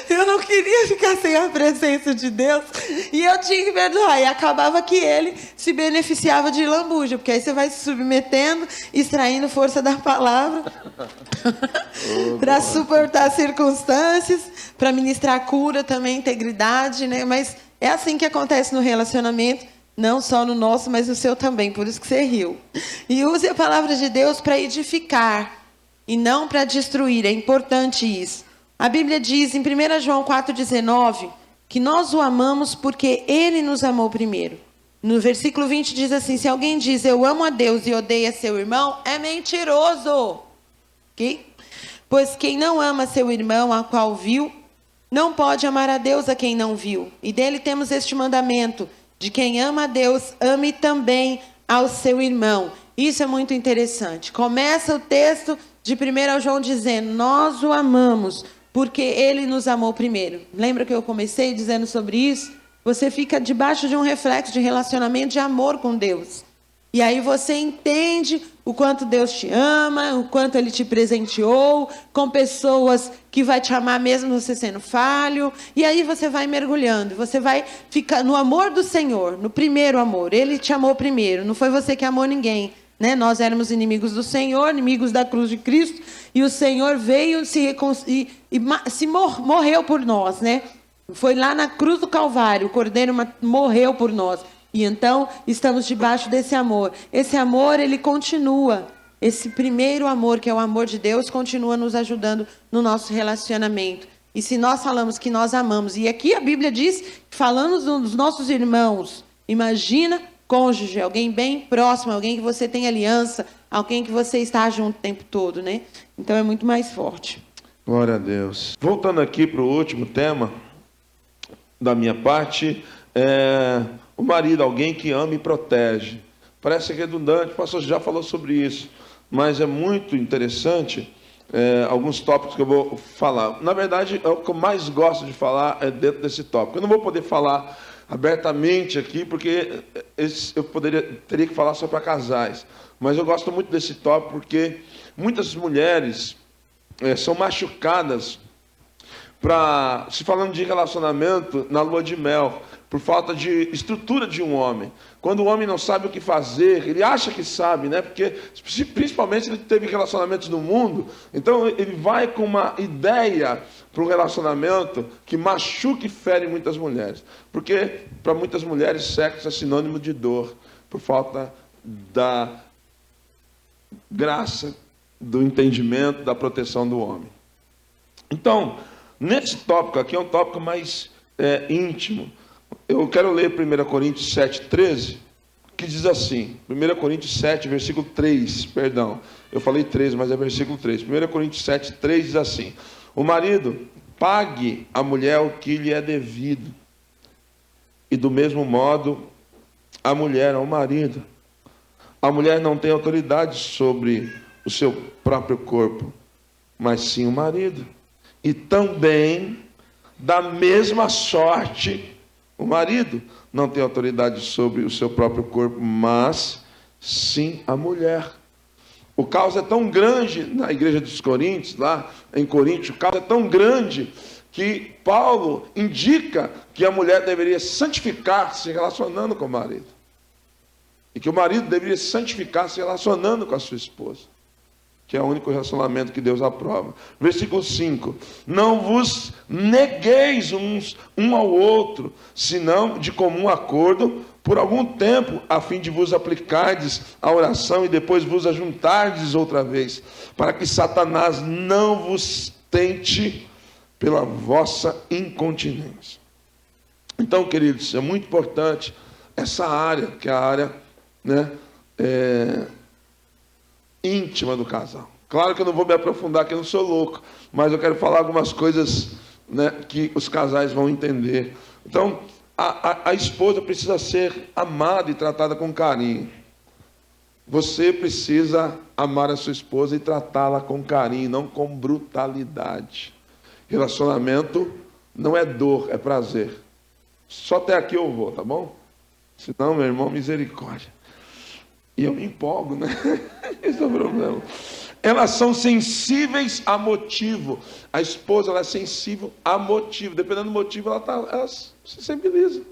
Eu não não queria ficar sem a presença de Deus e eu tinha que perdoar. E acabava que ele se beneficiava de lambuja, porque aí você vai se submetendo, extraindo força da palavra para suportar circunstâncias, para ministrar cura também, integridade, né? Mas é assim que acontece no relacionamento, não só no nosso, mas no seu também, por isso que você riu. E use a palavra de Deus para edificar e não para destruir, é importante isso. A Bíblia diz em 1 João 4,19 que nós o amamos porque ele nos amou primeiro. No versículo 20 diz assim: se alguém diz eu amo a Deus e odeia seu irmão, é mentiroso. Okay? Pois quem não ama seu irmão, a qual viu, não pode amar a Deus a quem não viu. E dele temos este mandamento, de quem ama a Deus, ame também ao seu irmão. Isso é muito interessante. Começa o texto de 1 João dizendo, nós o amamos porque ele nos amou primeiro. Lembra que eu comecei dizendo sobre isso? Você fica debaixo de um reflexo de relacionamento de amor com Deus. E aí você entende o quanto Deus te ama, o quanto Ele te presenteou, com pessoas que vai te amar mesmo você sendo falho. E aí você vai mergulhando, você vai ficar no amor do Senhor, no primeiro amor. Ele te amou primeiro, não foi você que amou ninguém. Né? Nós éramos inimigos do Senhor, inimigos da cruz de Cristo, e o Senhor veio morreu por nós. Né? Foi lá na cruz do Calvário, o Cordeiro morreu por nós. E então, estamos debaixo desse amor. Esse amor, ele continua. Esse primeiro amor, que é o amor de Deus, continua nos ajudando no nosso relacionamento. E se nós falamos que nós amamos, e aqui a Bíblia diz, falando dos nossos irmãos, imagina cônjuge, alguém bem próximo, alguém que você tem aliança, alguém que você está junto o tempo todo, né? Então, é muito mais forte. Glória a Deus. Voltando aqui para o último tema da minha parte, o marido, alguém que ama e protege. Parece redundante, o pastor já falou sobre isso, mas é muito interessante alguns tópicos que eu vou falar. Na verdade, o que eu mais gosto de falar é dentro desse tópico. Eu não vou poder falar abertamente aqui, porque eu teria que falar só para casais. Mas eu gosto muito desse tópico, porque muitas mulheres são machucadas se falando de relacionamento na lua de mel, por falta de estrutura de um homem. Quando o homem não sabe o que fazer, ele acha que sabe, né? Porque principalmente se ele teve relacionamentos no mundo, então ele vai com uma ideia para um relacionamento que machuca e fere muitas mulheres. Porque para muitas mulheres sexo é sinônimo de dor, por falta da graça, do entendimento, da proteção do homem. Então, nesse tópico aqui é um tópico mais íntimo. Eu quero ler 1 Coríntios 7,13, que diz assim, 1 Coríntios 7, versículo 3, perdão, eu falei 13, mas é versículo 3. 1 Coríntios 7, 3 diz assim, o marido pague à mulher o que lhe é devido, e do mesmo modo a mulher ao marido. A mulher não tem autoridade sobre o seu próprio corpo, mas sim o marido. E também, da mesma sorte, o marido não tem autoridade sobre o seu próprio corpo, mas sim a mulher. O caos é tão grande na igreja dos Coríntios, lá em Coríntios, o caos é tão grande que Paulo indica que a mulher deveria santificar-se relacionando com o marido. E que o marido deveria santificar se relacionando com a sua esposa, que é o único relacionamento que Deus aprova. Versículo 5. Não vos negueis um ao outro, senão de comum acordo, por algum tempo, a fim de vos aplicardes a oração e depois vos ajuntardes outra vez, para que Satanás não vos tente pela vossa incontinência. Então, queridos, é muito importante essa área, que é a área, né, íntima do casal. Claro que eu não vou me aprofundar, que eu não sou louco, mas eu quero falar algumas coisas, né, que os casais vão entender. Então, a esposa precisa ser amada e tratada com carinho. Você precisa amar a sua esposa e tratá-la com carinho, não com brutalidade. Relacionamento não é dor, é prazer. Só até aqui eu vou, tá bom? Senão, meu irmão, misericórdia. E eu me empolgo, né? Esse é o problema. Elas são sensíveis a motivo. A esposa, ela é sensível a motivo. Dependendo do motivo, ela se sensibiliza.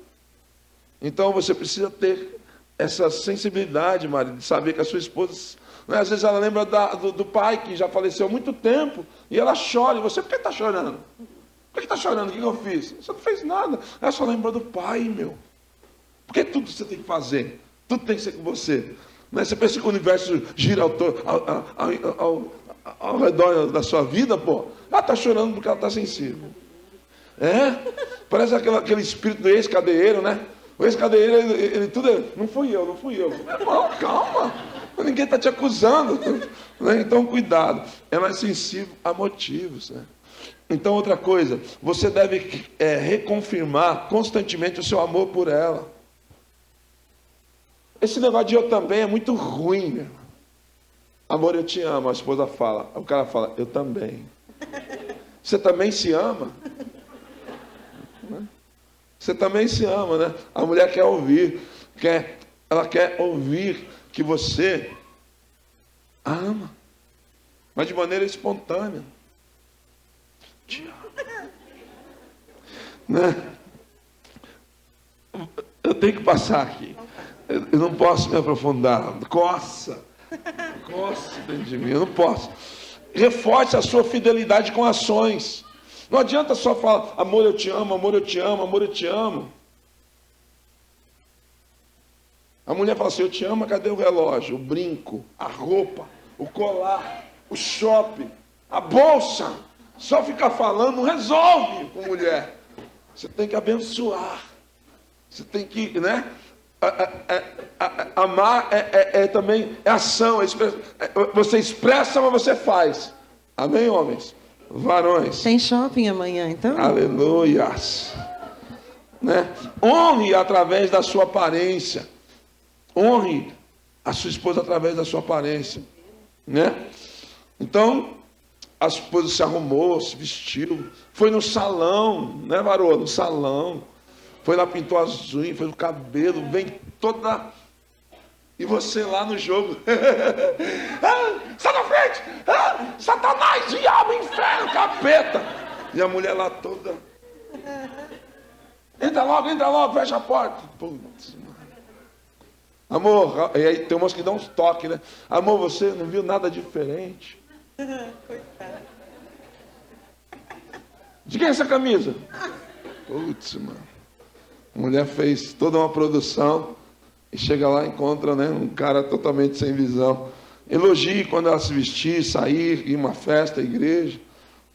Então você precisa ter essa sensibilidade, marido, de saber que a sua esposa, né, às vezes ela lembra do pai que já faleceu há muito tempo e ela chora. E você, por que está chorando? Por que está chorando? O que eu fiz? Você não fez nada. Ela só lembra do pai, meu. Porque tudo você tem que fazer. Tudo tem que ser com você. Né? Você pensa que o universo gira ao redor da sua vida, pô. Ela está chorando porque ela está sensível. Parece aquele espírito do ex-cadeieiro, né? O ex-cadeieiro, ele tudo é, não fui eu. Irmão, calma. Ninguém está te acusando. Né? Então, cuidado. Ela é sensível a motivos. Né? Então, outra coisa, você deve reconfirmar constantemente o seu amor por ela. Esse negócio de eu também é muito ruim, meu. Amor, eu te amo. A esposa fala. O cara fala, eu também. Você também se ama? Você também se ama, né? A mulher quer ouvir. Ela quer ouvir que você a ama. Mas de maneira espontânea. Te amo. Né? Eu tenho que passar aqui. Eu não posso me aprofundar. Coça dentro de mim. Eu não posso. Reforce a sua fidelidade com ações. Não adianta só falar, amor, eu te amo, amor, eu te amo, amor, eu te amo. A mulher fala assim, eu te amo, cadê o relógio, o brinco, a roupa, o colar, o shopping, a bolsa? Só ficar falando não resolve com mulher. Você tem que abençoar. Você tem que, né? Amar também é ação. Você expressa, mas você faz. Amém, homens? Varões. Tem shopping amanhã, então? Aleluias. Né? Honre através da sua aparência. Honre a sua esposa através da sua aparência. Né? Então, a esposa se arrumou, se vestiu, foi no salão, né, varô? No salão. Foi lá, pintou as unhas, fez o cabelo, vem toda... E você lá no jogo. Sai da frente! Satanás, diabo, inferno, capeta! E a mulher lá toda. Entra logo, fecha a porta. Putz, mano. Amor, e aí tem umas que dão uns toques, né? Amor, você não viu nada diferente? Coitado. De quem é essa camisa? Putz, mano. A mulher fez toda uma produção. E chega lá e encontra, né, um cara totalmente sem visão. Elogie quando ela se vestir, sair, ir a uma festa, igreja.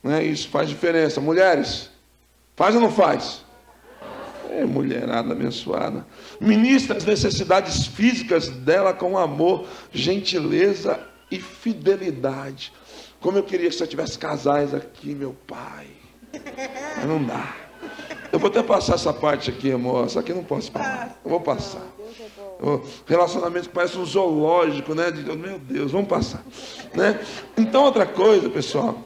Né, isso faz diferença. Mulheres, faz ou não faz? Mulherada abençoada. Ministra as necessidades físicas dela com amor, gentileza e fidelidade. Como eu queria que você tivesse casais aqui, meu pai. Mas não dá. Eu vou até passar essa parte aqui, amor. Essa aqui eu não posso falar. Eu vou passar. Relacionamento que parece um zoológico, né? Meu Deus, vamos passar. Né? Então, outra coisa, pessoal.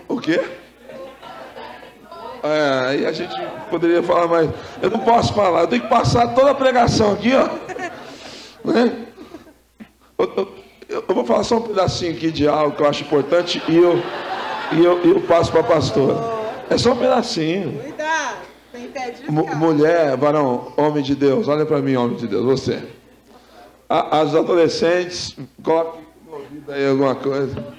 O quê? Aí a gente poderia falar mais. Eu não posso falar, eu tenho que passar toda a pregação aqui, ó. Né? Eu vou falar só um pedacinho aqui de algo que eu acho importante e eu passo para a pastora. É só um pedacinho. Cuidado. Mulher, varão, homem de Deus, olha para mim, homem de Deus, você. As adolescentes, coloque no ouvido aí alguma coisa.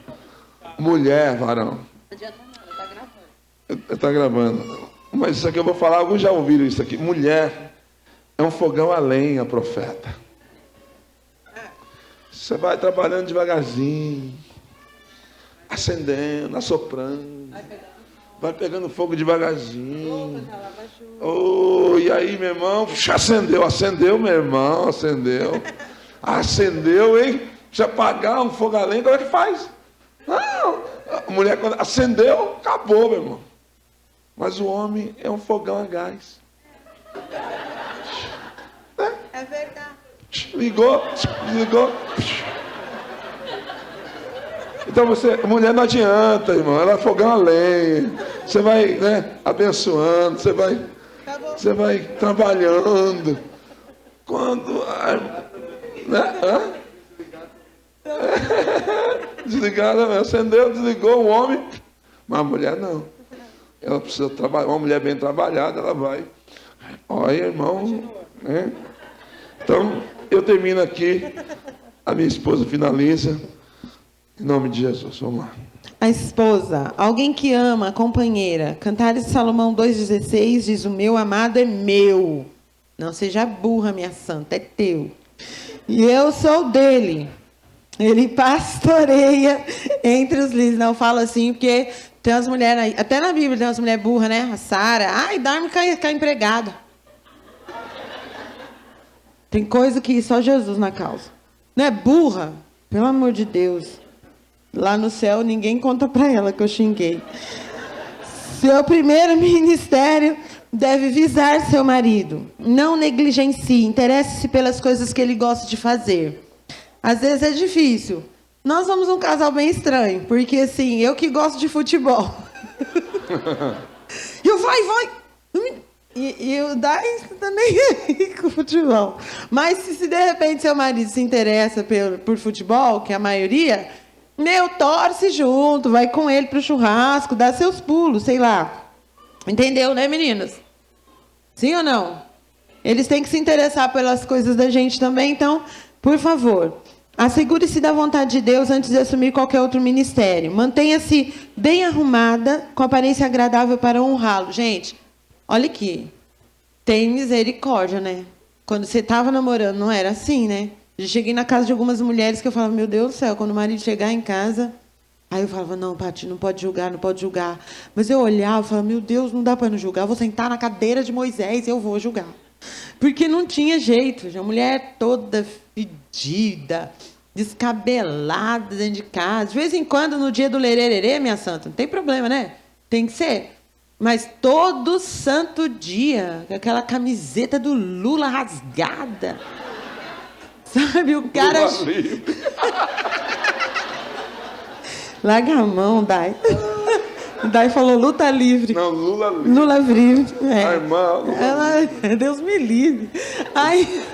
Mulher, varão. Não adianta nada, tá gravando. Está gravando. Mas isso aqui eu vou falar, alguns já ouviram isso aqui. Mulher é um fogão a lenha, profeta. Você vai trabalhando devagarzinho, acendendo, assoprando. Vai pegando fogo devagarzinho. E aí, meu irmão, acendeu, meu irmão, acendeu, hein? Se apagar um fogo a lenha, como é que faz? Não, a mulher quando acendeu, acabou, meu irmão. Mas o homem é um fogão a gás. É verdade. Ligou, desligou. Então mulher não adianta, irmão, ela é fogão a lenha. Você vai, né, abençoando, você vai trabalhando. Quando, né? Desligada, acendeu, desligou o homem. Mas a mulher não. Ela precisa trabalhar. Uma mulher bem trabalhada, ela vai. Olha, irmão. Né? Então, eu termino aqui. A minha esposa finaliza. Em nome de Jesus, vamos lá. A esposa, alguém que ama a companheira. Cantares de Salomão 2,16 diz: o meu amado é meu. Não seja burra, minha santa, é teu. E eu sou dele. Ele pastoreia entre os lírios. Não falo assim, porque tem umas mulheres aí, até na Bíblia tem umas mulheres burras, né? A Sara, ai, dorme com a empregada. Tem coisa que só Jesus na causa. Não é burra? Pelo amor de Deus. Lá no céu, ninguém conta para ela que eu xinguei. Seu primeiro ministério deve visar seu marido. Não negligencie, interesse-se pelas coisas que ele gosta de fazer. Às vezes é difícil. Nós somos um casal bem estranho, porque assim, eu que gosto de futebol. Eu vai. E o Dai tá nem aí com futebol. Mas se de repente seu marido se interessa por futebol, que é a maioria, torce junto, vai com ele pro churrasco, dá seus pulos, sei lá. Entendeu, né, meninas? Sim ou não? Eles têm que se interessar pelas coisas da gente também, então, por favor, assegure-se da vontade de Deus antes de assumir qualquer outro ministério. Mantenha-se bem arrumada, com aparência agradável para honrá-lo. Gente, olha aqui. Tem misericórdia, né? Quando você estava namorando, não era assim, né? Eu cheguei na casa de algumas mulheres que eu falava, meu Deus do céu, quando o marido chegar em casa... Aí eu falava, não, Pati, não pode julgar, não pode julgar. Mas eu olhava e falava, meu Deus, não dá para não julgar. Eu vou sentar na cadeira de Moisés e eu vou julgar. Porque não tinha jeito. A mulher toda fedida, descabelada dentro de casa. De vez em quando, no dia do lererê, minha santa, não tem problema, né? Tem que ser. Mas todo santo dia, com aquela camiseta do Lula rasgada. Sabe, o cara... Larga a mão, Dai. Dai falou luta livre. Não, Lula livre. Lula livre. É. A irmã, Ela, Deus me livre. Aí...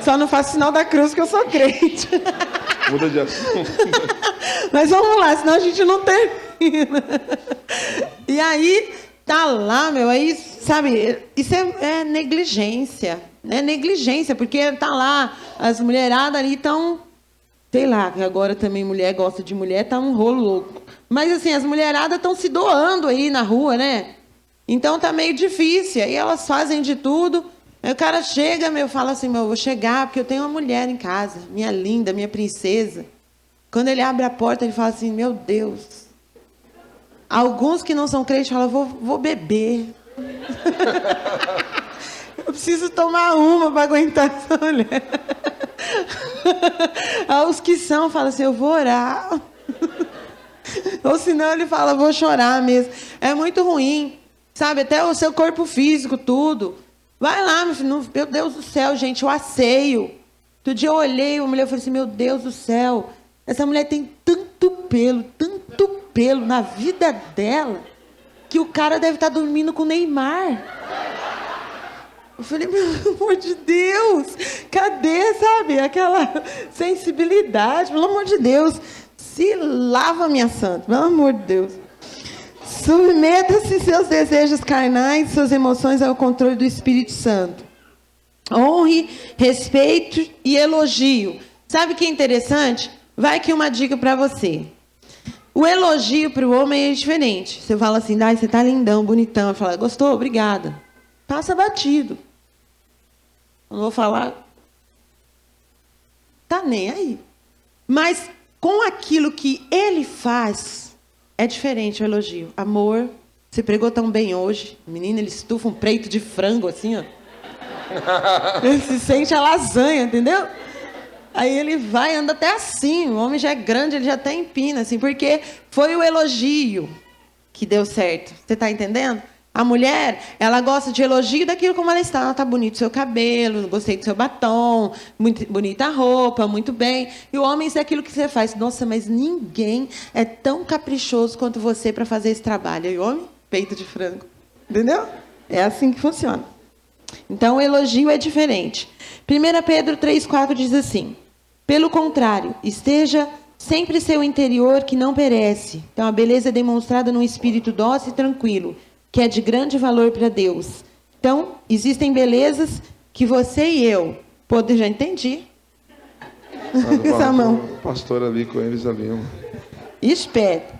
Só não faço sinal da cruz que eu sou crente. Muda de assunto. Mas vamos lá, senão a gente não termina. E aí, tá lá, meu, aí, sabe, isso é negligência. É negligência, porque tá lá, as mulheradas ali estão... Sei lá, que agora também mulher gosta de mulher, tá um rolo louco. Mas assim, as mulheradas estão se doando aí na rua, né? Então tá meio difícil. Aí elas fazem de tudo. Aí o cara chega, fala assim, eu vou chegar porque eu tenho uma mulher em casa, minha linda, minha princesa. Quando ele abre a porta, ele fala assim, meu Deus. Alguns que não são crentes falam, vou beber. Eu preciso tomar uma para aguentar essa mulher. Os que são falam assim, eu vou orar. Ou senão ele fala, vou chorar mesmo. É muito ruim, sabe? Até o seu corpo físico, tudo. Vai lá, meu Deus do céu, gente, o asseio. Outro dia eu olhei, uma mulher falou assim, meu Deus do céu, essa mulher tem tanto pelo na vida dela, que o cara deve estar dormindo com o Neymar. Eu falei, meu amor de Deus, cadê, sabe, aquela sensibilidade? Pelo amor de Deus, se lava, minha santa, pelo amor de Deus. Submeta-se seus desejos carnais, suas emoções ao controle do Espírito Santo. Honre, respeito e elogio. Sabe o que é interessante? Vai aqui uma dica para você. O elogio para o homem é diferente. Você fala assim, você tá lindão, bonitão. Ele fala, gostou? Obrigada. Passa batido. Não vou falar. Tá nem aí. Mas com aquilo que ele faz, é diferente o elogio. Amor, você pregou tão bem hoje. Menina, ele estufa um peito de frango assim, ó. Ele se sente a lasanha, entendeu? Aí ele vai, anda até assim. O homem já é grande, ele já até empina, assim. Porque foi o elogio que deu certo. Você tá entendendo? A mulher, ela gosta de elogio daquilo como ela está. Ela está bonito o seu cabelo, gostei do seu batom, muito bonita a roupa, muito bem. E o homem, isso é aquilo que você faz. Nossa, mas ninguém é tão caprichoso quanto você para fazer esse trabalho. E o homem, peito de frango. Entendeu? É assim que funciona. Então, o elogio é diferente. 1 Pedro 3,4 diz assim, Pelo contrário, esteja sempre seu interior que não perece. Então, a beleza é demonstrada num espírito dócil e tranquilo, que é de grande valor para Deus. Então, existem belezas que você e eu podem... Já entendi. Essa mão. O pastor ali com eles ali. Esperto.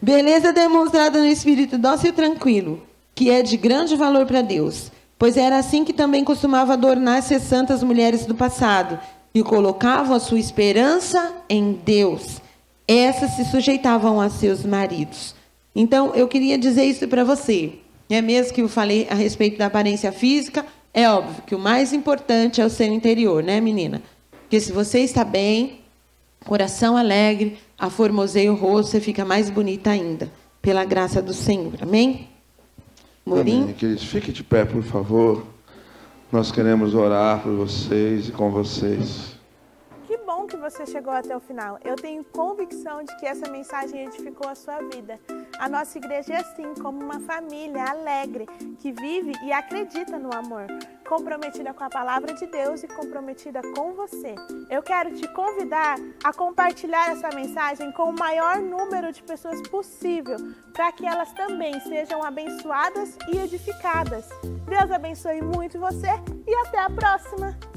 Beleza demonstrada no espírito dócil e tranquilo, que é de grande valor para Deus. Pois era assim que também costumava adornar-se as santas mulheres do passado, que colocavam a sua esperança em Deus. Essas se sujeitavam a seus maridos. Então, eu queria dizer isso para você. É mesmo que eu falei a respeito da aparência física, é óbvio que o mais importante é o seu interior, né, menina? Porque se você está bem, coração alegre, aformoseia o rosto, você fica mais bonita ainda, pela graça do Senhor. Amém? Morim? Amém, queridos. Fique de pé, por favor. Nós queremos orar por vocês e com vocês. Que bom que você chegou até o final. Eu tenho convicção de que essa mensagem edificou a sua vida. A nossa igreja é assim, como uma família alegre, que vive e acredita no amor, comprometida com a palavra de Deus e comprometida com você. Eu quero te convidar a compartilhar essa mensagem com o maior número de pessoas possível, para que elas também sejam abençoadas e edificadas. Deus abençoe muito você e até a próxima!